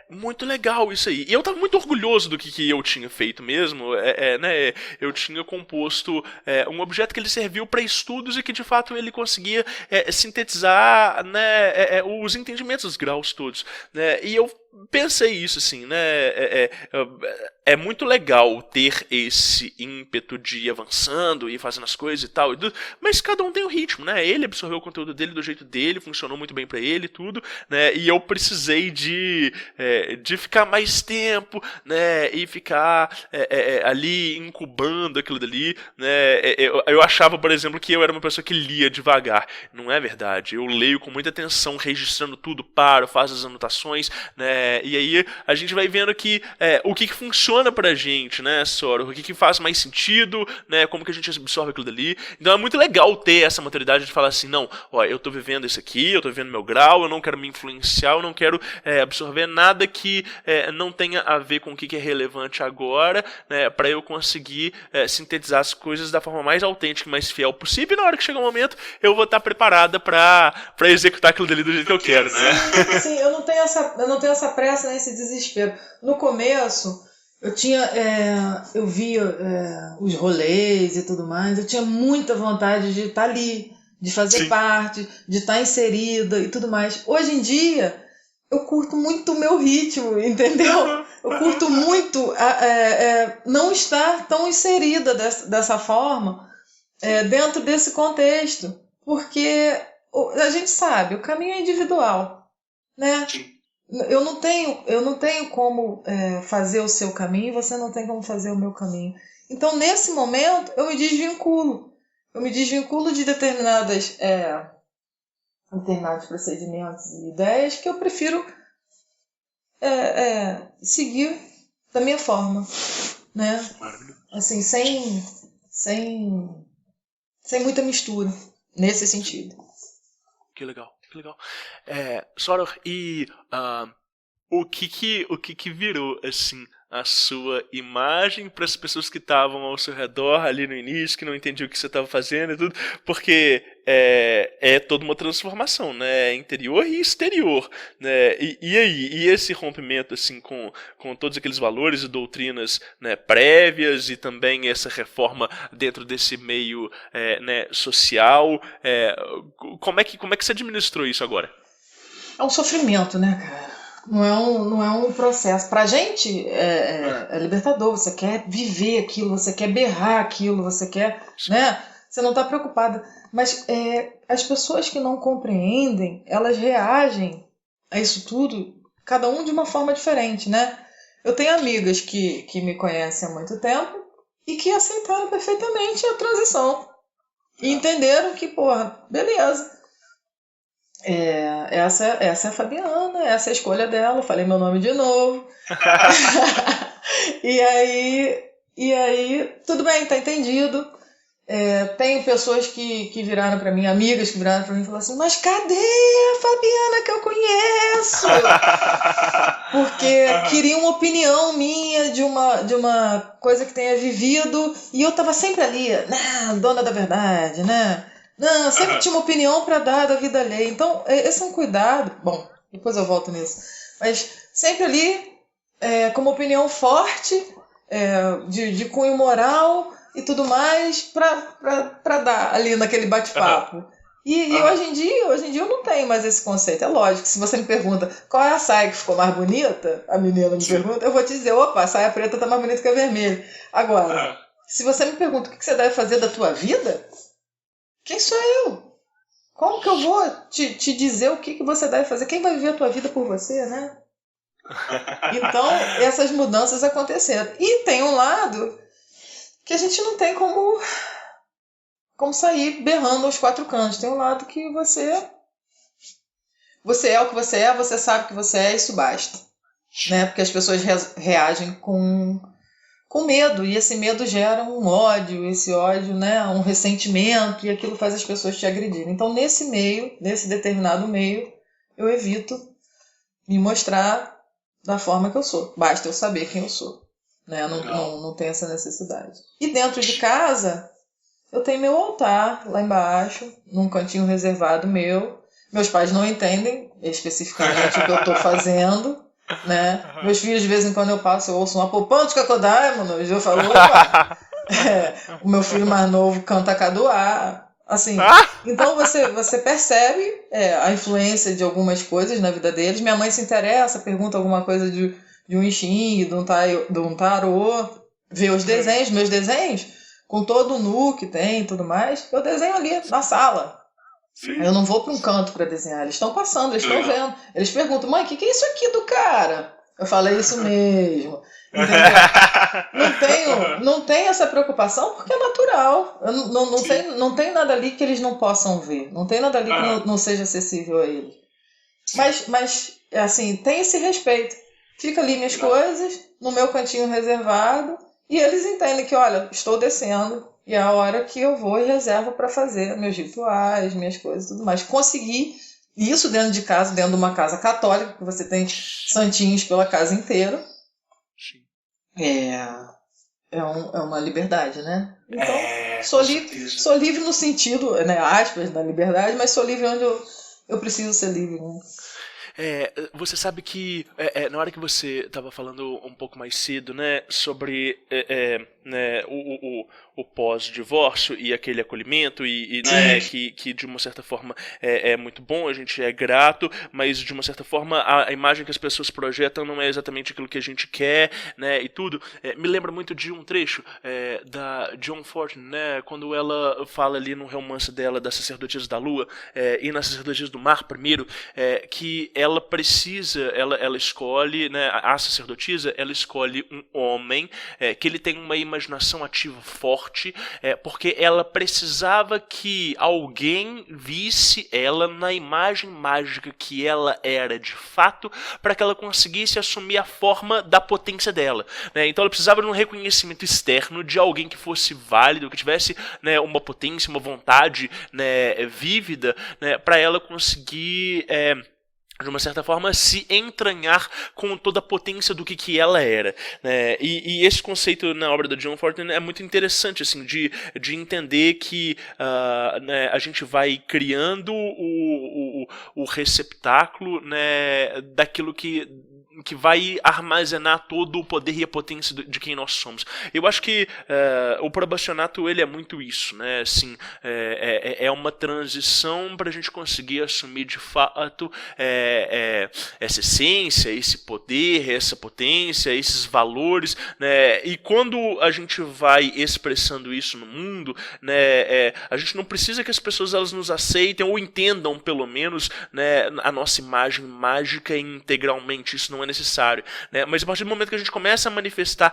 G: muito legal isso aí. E eu tava muito orgulhoso do que eu tinha feito mesmo, né? Eu tinha composto um objeto que ele serviu para estudos e que de fato ele conseguia sintetizar, né, os entendimentos dos graus todos, né? E eu pensei isso assim, né? É muito legal ter esse ímpeto de ir avançando e fazendo as coisas e tal, mas cada um tem o ritmo, né? Ele absorveu o conteúdo dele do jeito dele, funcionou muito bem pra ele e tudo, né? E eu precisei de ficar mais tempo, né? E ficar ali incubando aquilo dali, né? Eu achava, por exemplo, que eu era uma pessoa que lia devagar. Não é verdade. Eu leio com muita atenção, registrando tudo, paro, faço as anotações, né? E aí a gente vai vendo que o que funciona pra gente, né, Soro? O que faz mais sentido, né? Como que a gente absorve aquilo dali. Então é muito legal ter essa maturidade de falar assim: não, ó, eu tô vivendo isso aqui, eu tô vivendo meu grau, eu não quero me influenciar, eu não quero absorver nada que não tenha a ver com o que é relevante agora, né? Pra eu conseguir sintetizar as coisas da forma mais autêntica e mais fiel possível. E na hora que chegar o momento, eu vou estar preparada pra executar aquilo dali do jeito que eu quero, né?
F: Sim, eu não tenho essa pressa, esse desespero. No começo, eu via os rolês e tudo mais, eu tinha muita vontade de estar ali, de fazer parte, de estar inserida e tudo mais. Hoje em dia, eu curto muito o meu ritmo, entendeu? Eu curto muito não estar tão inserida dessa forma dentro desse contexto, porque a gente sabe, o caminho é individual, né? Eu não tenho como fazer o seu caminho, você não tem como fazer o meu caminho. Então, nesse momento, eu me desvinculo. Eu me desvinculo de determinados procedimentos e ideias que eu prefiro seguir da minha forma, né? Assim, sem muita mistura, nesse sentido.
G: Que legal, que legal. Soror, e o que virou, assim, a sua imagem para as pessoas que estavam ao seu redor ali no início, que não entendiam o que você estava fazendo e tudo, porque é toda uma transformação, né, interior e exterior, né, e aí, e esse rompimento, assim, com todos aqueles valores e doutrinas, né, prévias, e também essa reforma dentro desse meio né, social, como é que você administrou isso agora?
F: É um sofrimento, né, cara? Não é um processo. Pra gente é libertador, você quer viver aquilo, você quer berrar aquilo, você quer, né? Você não tá preocupada. Mas as pessoas que não compreendem, elas reagem a isso tudo, cada um de uma forma diferente, né? Eu tenho amigas que me conhecem há muito tempo e que aceitaram perfeitamente a transição. E entenderam que, porra, beleza. Essa é a Fabiana, essa é a escolha dela. Falei meu nome de novo. E aí, tudo bem, tá entendido. Tenho pessoas que viraram pra mim, amigas que viraram pra mim e falaram assim: mas cadê a Fabiana que eu conheço? Porque queriam uma opinião minha de uma coisa que tenha vivido, e eu tava sempre ali, dona da verdade, né? Não, sempre tinha uma opinião pra dar da vida alheia. Então, esse é um cuidado. Bom, depois eu volto nisso. Mas sempre ali, com uma opinião forte, de cunho moral e tudo mais, pra dar ali naquele bate-papo. E hoje em dia eu não tenho mais esse conceito. É lógico, se você me pergunta qual é a saia que ficou mais bonita, a menina me pergunta, eu vou te dizer, opa, a saia preta tá mais bonita que a vermelha. Agora, se você me pergunta o que você deve fazer da tua vida, quem sou eu? Como que eu vou te dizer o que você deve fazer? Quem vai viver a tua vida por você, né? Então, essas mudanças aconteceram. E tem um lado que a gente não tem como sair berrando aos quatro cantos. Tem um lado que você é o que você é, você sabe o que você é, isso basta. Né? Porque as pessoas reagem com medo, e esse medo gera um ódio, esse ódio, né, um ressentimento, e aquilo faz as pessoas te agredirem. Então, nesse determinado meio, eu evito me mostrar da forma que eu sou. Basta eu saber quem eu sou. Né? Não tem essa necessidade. E dentro de casa, eu tenho meu altar lá embaixo, num cantinho reservado meu. Meus pais não entendem especificamente o que eu estou fazendo. Né? Meus filhos, de vez em quando eu passo, eu ouço uma Popante Cacodai, mano, e eu falo, opa! O meu filho mais novo canta Caduá. Assim, então você percebe a influência de algumas coisas na vida deles. Minha mãe se interessa, pergunta alguma coisa de um I Ching, de um tarô, vê os desenhos, meus desenhos, com todo o nu que tem e tudo mais, eu desenho ali na sala. Sim. Eu não vou para um canto para desenhar, eles estão passando, eles estão vendo. Eles perguntam, mãe, o que é isso aqui do cara? Eu falo, é isso mesmo. Não tenho essa preocupação porque é natural. Não tem nada ali que eles não possam ver. Não tem nada ali que não seja acessível a eles. Mas assim, tem esse respeito. Fica ali minhas coisas, no meu cantinho reservado, e eles entendem que, olha, estou descendo, e é a hora que eu vou e reservo para fazer meus rituais, minhas coisas e tudo mais. Conseguir isso dentro de casa, dentro de uma casa católica, que você tem santinhos pela casa inteira. É uma liberdade, né? Então, sou livre no sentido, né, aspas, da liberdade, mas sou livre onde eu preciso ser livre, né?
G: Você sabe que na hora que você estava falando um pouco mais cedo, né, sobre né, o pós-divórcio e aquele acolhimento e né, que de uma certa forma é muito bom, a gente é grato, mas de uma certa forma a imagem que as pessoas projetam não é exatamente aquilo que a gente quer, né, e tudo. Me lembra muito de um trecho da Joan Fortin, né, quando ela fala ali no romance dela das sacerdotisas da lua e nas sacerdotisas do mar primeiro, que ela escolhe, né, a sacerdotisa, ela escolhe um homem que ele tem uma imaginação ativa forte, porque ela precisava que alguém visse ela na imagem mágica que ela era de fato, para que ela conseguisse assumir a forma da potência dela, né? Então ela precisava de um reconhecimento externo de alguém que fosse válido, que tivesse, né, uma potência, uma vontade, né, vívida, né, para ela conseguir de uma certa forma, se entranhar com toda a potência do que ela era, né? E esse conceito na obra da Joan Fortin é muito interessante, assim, de entender que né, a gente vai criando o receptáculo, né, daquilo que vai armazenar todo o poder e a potência de quem nós somos. Eu acho que o probacionato, ele é muito isso, né? Assim, é uma transição para a gente conseguir assumir de fato essa essência, esse poder, essa potência, esses valores, né? E quando a gente vai expressando isso no mundo, né, a gente não precisa que as pessoas elas nos aceitem ou entendam, pelo menos, né, a nossa imagem mágica integralmente. Isso não é necessário, né? Mas a partir do momento que a gente começa a manifestar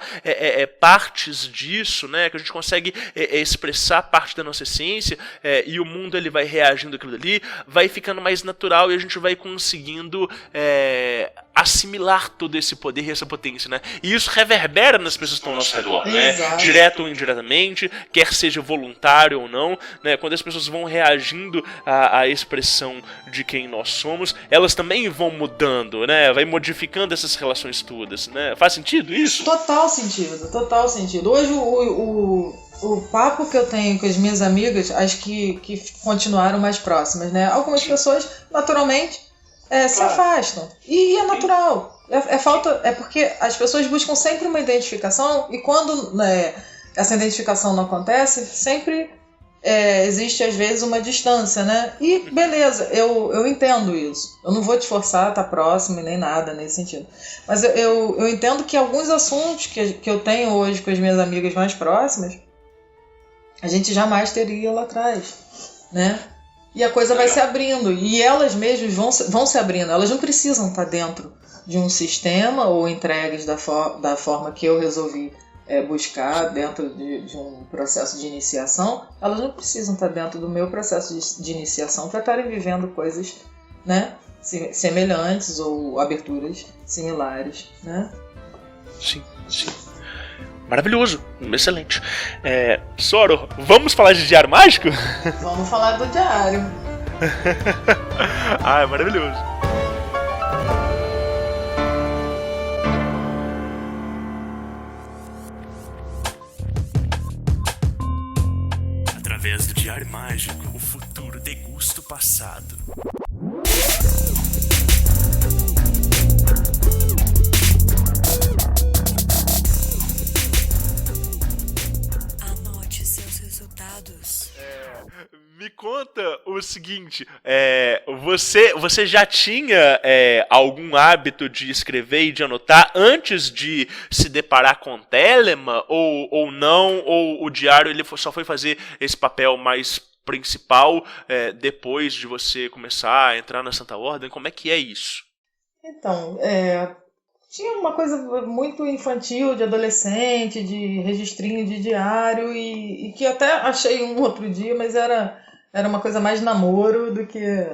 G: partes disso, né, que a gente consegue expressar parte da nossa essência, e o mundo ele vai reagindo àquilo ali, vai ficando mais natural e a gente vai conseguindo assimilar todo esse poder e essa potência, né? E isso reverbera nas pessoas que estão ao nosso redor, né? Direto ou indiretamente, quer seja voluntário ou não, né? Quando as pessoas vão reagindo à expressão de quem nós somos, elas também vão mudando, né? Vai modificando essas relações todas, né? Faz sentido isso?
F: Total sentido, total sentido. Hoje o papo que eu tenho com as minhas amigas, as que continuaram mais próximas, né? Algumas pessoas, naturalmente, se afastam. E é natural. É porque as pessoas buscam sempre uma identificação e quando, né, essa identificação não acontece, sempre existe às vezes uma distância, né? E beleza, eu entendo isso. Eu não vou te forçar a estar próximo e nem nada nesse sentido. Mas eu entendo que alguns assuntos que eu tenho hoje com as minhas amigas mais próximas, a gente jamais teria lá atrás, né? E a coisa vai se abrindo. E elas mesmas vão se abrindo. Elas não precisam estar dentro de um sistema ou entregues da forma que eu resolvi buscar dentro de um processo de iniciação. Elas não precisam estar dentro do meu processo de iniciação para estarem vivendo coisas, né, semelhantes ou aberturas similares, né?
G: Sim, sim. Maravilhoso, excelente. Soro, vamos falar de diário mágico?
F: Vamos falar do diário.
G: É maravilhoso.
H: Através do diário mágico, o futuro degusta o passado.
G: Me conta o seguinte, você já tinha algum hábito de escrever e de anotar antes de se deparar com Telema ou não? Ou o diário ele só foi fazer esse papel mais principal depois de você começar a entrar na Santa Ordem? Como é que é isso?
F: Então, tinha uma coisa muito infantil, de adolescente, de registrinho de diário, e que até achei um outro dia, mas era uma coisa mais namoro do que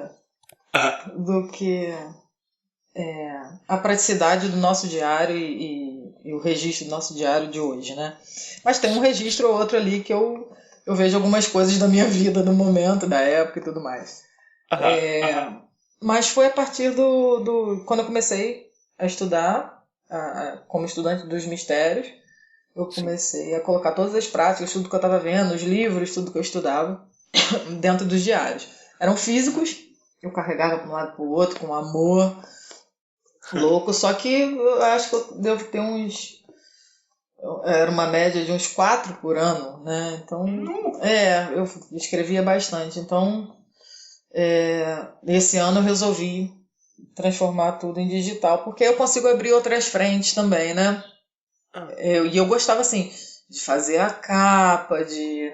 F: a praticidade do nosso diário e o registro do nosso diário de hoje, né? Mas tem um registro ou outro ali que eu vejo algumas coisas da minha vida no momento, da época e tudo mais. Mas foi a partir quando eu comecei a estudar, como estudante dos mistérios, eu comecei a colocar todas as práticas, tudo que eu estava vendo, os livros, tudo que eu estudava, dentro dos diários. Eram físicos, eu carregava para um lado para o outro, com amor louco, só que eu acho que eu devo ter era uma média de uns 4 por ano, né? Então, eu escrevia bastante. Então, esse ano eu resolvi transformar tudo em digital, porque eu consigo abrir outras frentes também, né? E eu gostava, assim, de fazer a capa, de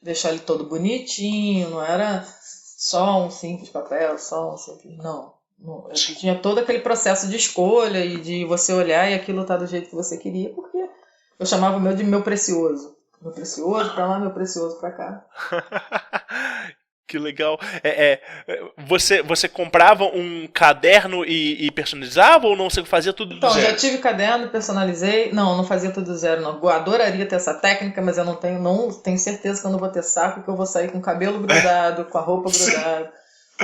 F: deixar ele todo bonitinho, não era só um simples papel, não. Eu tinha todo aquele processo de escolha e de você olhar e aquilo tá do jeito que você queria, porque eu chamava o meu de meu precioso. Meu precioso pra lá, meu precioso pra cá.
G: Que legal. Você comprava um caderno e personalizava ou não? Você fazia tudo do zero?
F: Então, já tive caderno, personalizei. Não fazia tudo do zero, não. Eu adoraria ter essa técnica, mas eu não tenho certeza que eu não vou ter saco, que eu vou sair com o cabelo grudado, com a roupa grudada.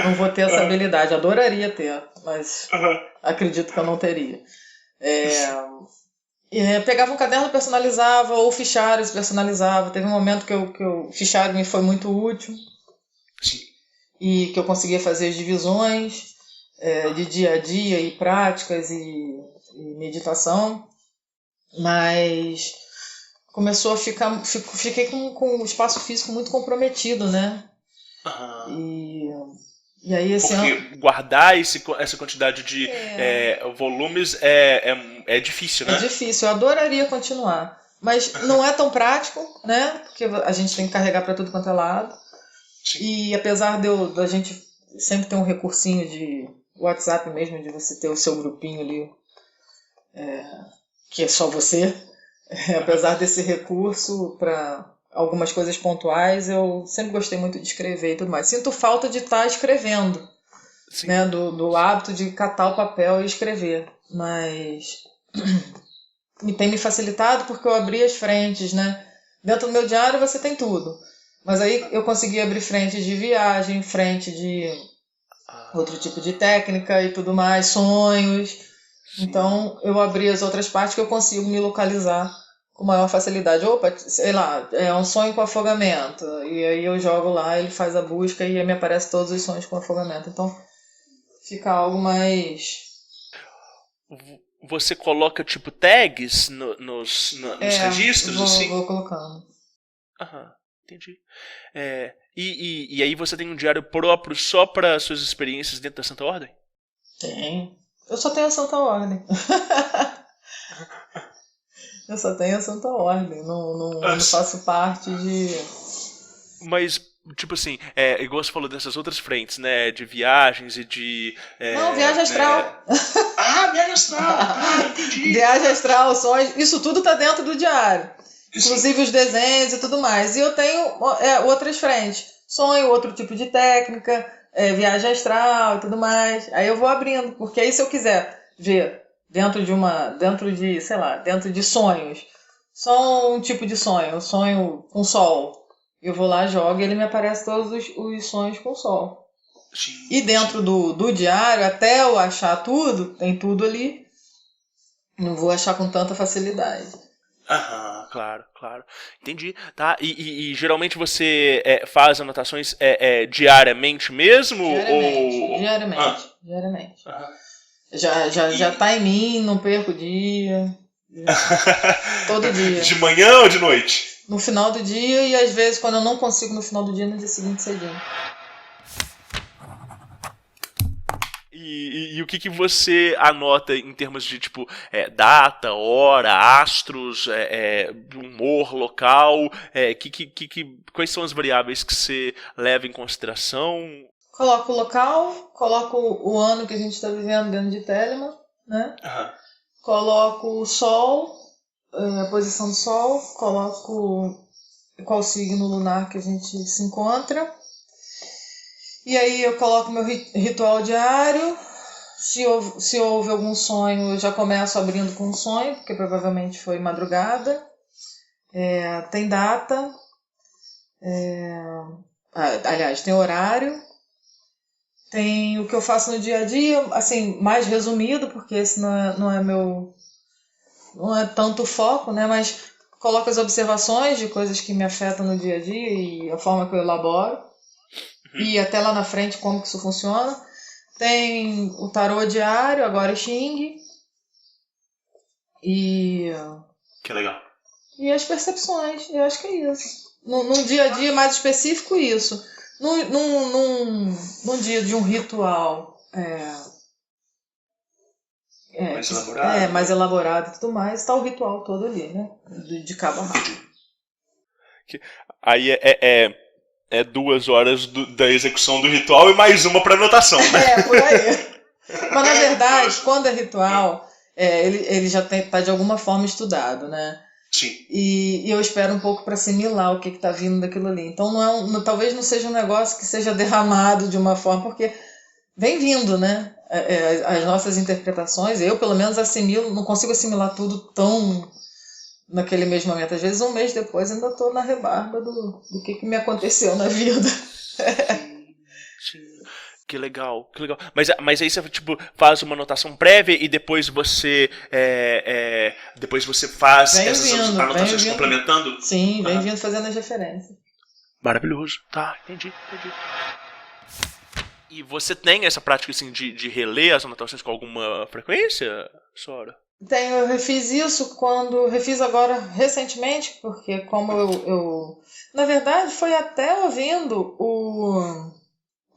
F: Não vou ter essa habilidade. Adoraria ter, mas acredito que eu não teria. Pegava um caderno, personalizava, ou fichários, personalizava. Teve um momento que o fichário me foi muito útil.
G: Sim.
F: E que eu conseguia fazer as divisões de dia a dia e práticas e meditação, mas começou a fiquei com o espaço físico muito comprometido, né? E aí esse ano.
D: Porque guardar essa quantidade de volumes é difícil, né?
F: É difícil, eu adoraria continuar. Mas não é tão prático, né? Porque a gente tem que carregar para tudo quanto é lado.
D: Sim.
F: E apesar da gente sempre ter um recursinho de WhatsApp mesmo, de você ter o seu grupinho ali, que é só você, apesar desse recurso para algumas coisas pontuais, eu sempre gostei muito de escrever e tudo mais. Sinto falta de estar escrevendo, né? Do hábito de catar o papel e escrever. Mas e tem me facilitado porque eu abri as frentes, né? Dentro do meu diário você tem tudo. Mas aí eu consegui abrir frente de viagem, frente de outro tipo de técnica e tudo mais, sonhos. Então eu abri as outras partes que eu consigo me localizar com maior facilidade. Opa, sei lá, é um sonho com afogamento. E aí eu jogo lá, ele faz a busca e aí me aparecem todos os sonhos com afogamento. Então fica algo mais...
D: Você coloca tipo tags nos registros, assim?
F: Vou colocando.
D: Aham, entendi. E aí você tem um diário próprio só para suas experiências dentro da Santa Ordem?
F: Tem. Eu só tenho a Santa Ordem. Eu só tenho a Santa Ordem. Não faço parte de...
D: Mas, tipo assim, igual você falou dessas outras frentes, né? De viagens e de...
F: Não, viagem astral.
D: Viagem astral. Entendi.
F: Viagem astral, sonhos, isso tudo tá dentro do diário. Inclusive os desenhos e tudo mais. E eu tenho outras frentes. Sonho, outro tipo de técnica, viagem astral e tudo mais. Aí eu vou abrindo, porque aí se eu quiser ver dentro de sonhos, só um tipo de sonho com sol. Eu vou lá, jogo e ele me aparece todos os sonhos com sol.
D: Sim,
F: e dentro do diário, até eu achar tudo, tem tudo ali. Não vou achar com tanta facilidade.
D: Aham, claro. Entendi. Tá? E geralmente você faz anotações diariamente mesmo?
F: Diariamente.
D: Aham.
F: Já tá em mim, não perco o dia. Todo dia.
D: De manhã ou de noite?
F: No final do dia e às vezes quando eu não consigo no final do dia, no dia seguinte cedinho.
D: E o que você anota em termos de tipo data, hora, astros, humor local? Quais são as variáveis que você leva em consideração?
F: Coloco o local, coloco o ano que a gente está vivendo dentro de Telemann, né?
D: Uhum.
F: Coloco o sol, a posição do sol, coloco qual signo lunar que a gente se encontra. E aí eu coloco meu ritual diário. Se houve algum sonho, eu já começo abrindo com um sonho, porque provavelmente foi madrugada. Tem data. Aliás, tem horário. Tem o que eu faço no dia a dia, assim, mais resumido, porque esse não é tanto foco, né? Mas coloco as observações de coisas que me afetam no dia a dia e a forma que eu elaboro. E até lá na frente como que isso funciona. Tem o tarô diário, agora Xing.
D: Que legal.
F: E as percepções, eu acho que é isso. Num dia a dia mais específico, isso. Num dia de um ritual
D: mais elaborado.
F: Mais elaborado e tudo mais, tá o ritual todo ali, né? De cabo a rabo.
D: Aí é 2 horas da execução do ritual e mais uma para anotação, né?
F: Por aí. Mas na verdade, quando é ritual, ele já tá de alguma forma estudado, né?
D: Sim.
F: E eu espero um pouco para assimilar o que está vindo daquilo ali. Então talvez não seja um negócio que seja derramado de uma forma, porque vem vindo, né? As nossas interpretações, eu pelo menos assimilo, não consigo assimilar tudo tão naquele mesmo momento. Às vezes um mês depois ainda estou na rebarba do que me aconteceu na vida.
D: Sim. Que legal. Mas aí você tipo faz uma anotação prévia e depois você faz essas anotações complementando?
F: Sim, vem vindo fazendo as referências.
D: Maravilhoso. Tá, entendi. E você tem essa prática assim de reler as anotações com alguma frequência, Sora?
F: Tenho, eu refiz isso refiz agora recentemente, porque como eu na verdade foi até ouvindo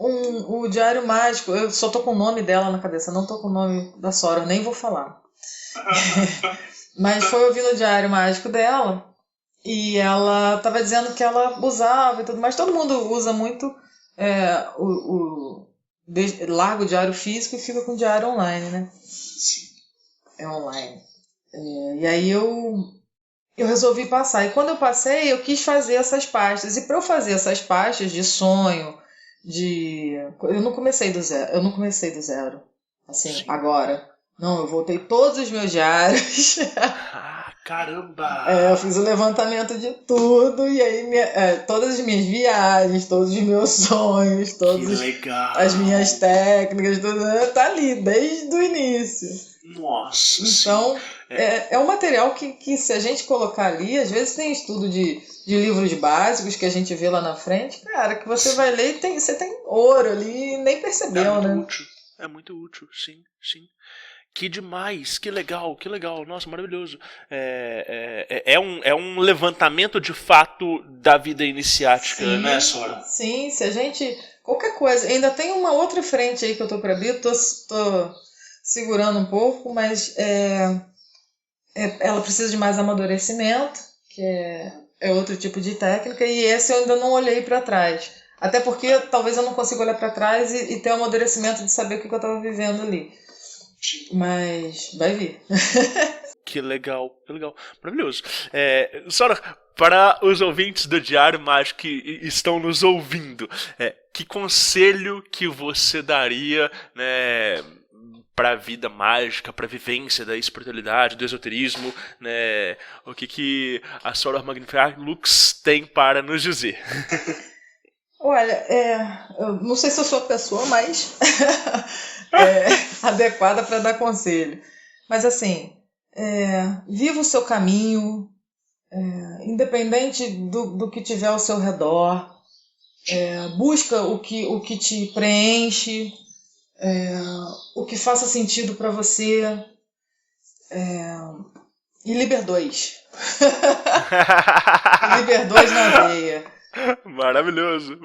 F: o Diário Mágico, eu só tô com o nome dela na cabeça, não tô com o nome da Sora, nem vou falar. Mas foi ouvindo o Diário Mágico dela e ela tava dizendo que ela usava e tudo mais. Todo mundo usa muito larga o diário físico e fica com o diário online, né? É online. E aí eu resolvi passar. E quando eu passei, eu quis fazer essas pastas. E para eu fazer essas pastas de sonho, eu não comecei do zero. Assim,
G: Sim.
F: agora. Não, eu voltei todos os meus diários.
G: Ah, caramba!
F: Eu fiz o levantamento de tudo. E aí todas as minhas viagens, todos os meus sonhos,
G: Que legal!
F: as minhas técnicas, tudo tá ali, desde o início.
G: Nossa!
F: Então, é um material que se a gente colocar ali, às vezes tem estudo de livros básicos que a gente vê lá na frente, cara, que você vai ler e você tem ouro ali e nem percebeu, né?
G: Útil. É muito útil, sim. Que demais, que legal, nossa, maravilhoso. É um levantamento de fato da vida iniciática,
F: Sim,
G: né, Sora?
F: Sim, se a gente... Qualquer coisa. Ainda tem uma outra frente aí que eu tô pra abrir, tô segurando um pouco, mas ela precisa de mais amadurecimento, que é outro tipo de técnica, e esse eu ainda não olhei pra trás. Até porque talvez eu não consiga olhar pra trás e ter o amadurecimento de saber o que eu tava vivendo ali. Mas vai vir.
G: Que legal, maravilhoso. Sora, para os ouvintes do Diário Mágico que estão nos ouvindo, que conselho que você daria, né, para a vida mágica, para a vivência da espiritualidade, do esoterismo, né? O que a Sora Magnificar Lux tem para nos dizer?
F: Olha, eu não sei se eu sou a pessoa mais adequada para dar conselho. Mas assim, viva o seu caminho, independente do que tiver ao seu redor. Busca o que te preenche, o que faça sentido para você. E Liber 2. Liber 2 na veia.
G: Maravilhoso.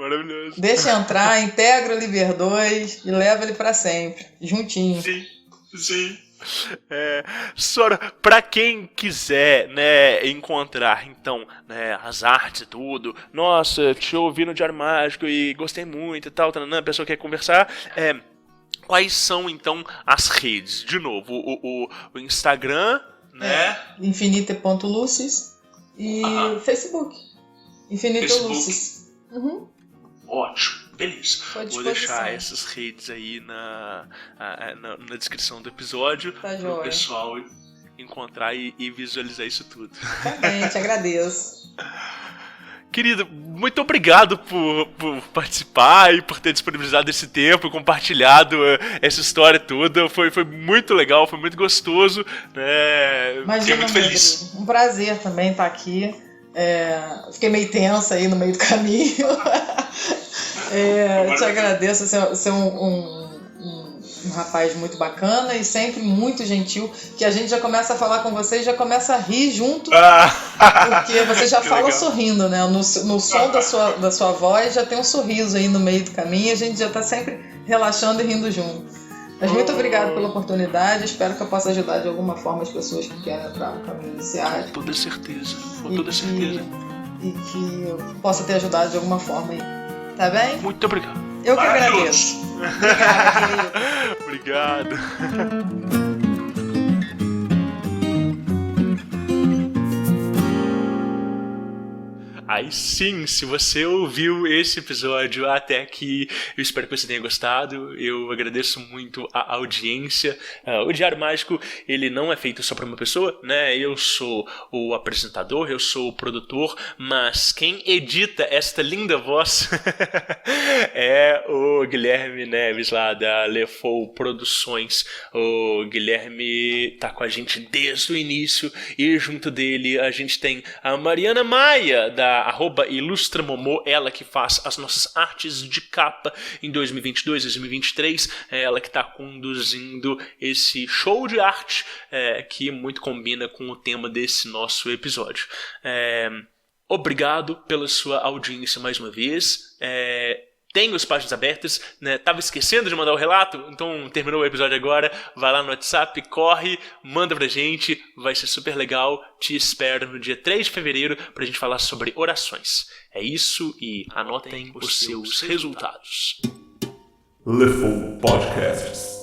F: Deixa entrar, integra o Liber 2 e leva ele para sempre, juntinho.
G: Sim. Sora, para quem quiser, né, encontrar então, né, as artes e tudo, nossa, te ouvi no Diário Mágico e gostei muito e tal, a pessoa quer conversar, quais são então as redes? De novo, o Instagram, né?
F: Infinite.lucis e Facebook. Infinito Lucis. Uhum.
G: Ótimo, beleza.
F: Vou
G: deixar essas redes aí na descrição do episódio para o pessoal encontrar e visualizar isso tudo.
F: Também, te agradeço.
G: Querido, muito obrigado por participar e por ter disponibilizado esse tempo e compartilhado essa história toda. Foi muito legal, foi muito gostoso. Fiquei muito feliz.
F: Rodrigo. Um prazer também estar aqui. Fiquei meio tensa aí no meio do caminho. Te agradeço. Você é um rapaz muito bacana e sempre muito gentil, que a gente já começa a falar com você e já começa a rir junto, porque você já fala sorrindo, né? No som da sua voz já tem um sorriso aí no meio do caminho e a gente já está sempre relaxando e rindo junto. Mas muito obrigado pela oportunidade, espero que eu possa ajudar de alguma forma as pessoas que querem entrar no caminho iniciático.
G: Com toda certeza.
F: E que eu possa ter ajudado de alguma forma aí. Tá bem?
G: Muito obrigado.
F: Eu que agradeço. Obrigada, querido.
G: Obrigado. Aí sim, se você ouviu esse episódio até aqui, eu espero que você tenha gostado. Eu agradeço muito a audiência. O Diário Mágico, ele não é feito só para uma pessoa, né? Eu sou o apresentador, eu sou o produtor, mas quem edita esta linda voz é o Guilherme Neves, lá da Lefou Produções. O Guilherme tá com a gente desde o início e junto dele a gente tem a Mariana Maia, da @ilustramomô, ela que faz as nossas artes de capa em 2022, 2023, ela que está conduzindo esse show de arte que muito combina com o tema desse nosso episódio. Obrigado pela sua audiência mais uma vez.
D: Tem os páginas abertas, né? Tava esquecendo de mandar o relato, então terminou o episódio agora, vai lá no WhatsApp, corre, manda pra gente, vai ser super legal. Te espero no dia 3 de fevereiro pra gente falar sobre orações. É isso e anotem os seus resultados.
I: Lefou Podcasts.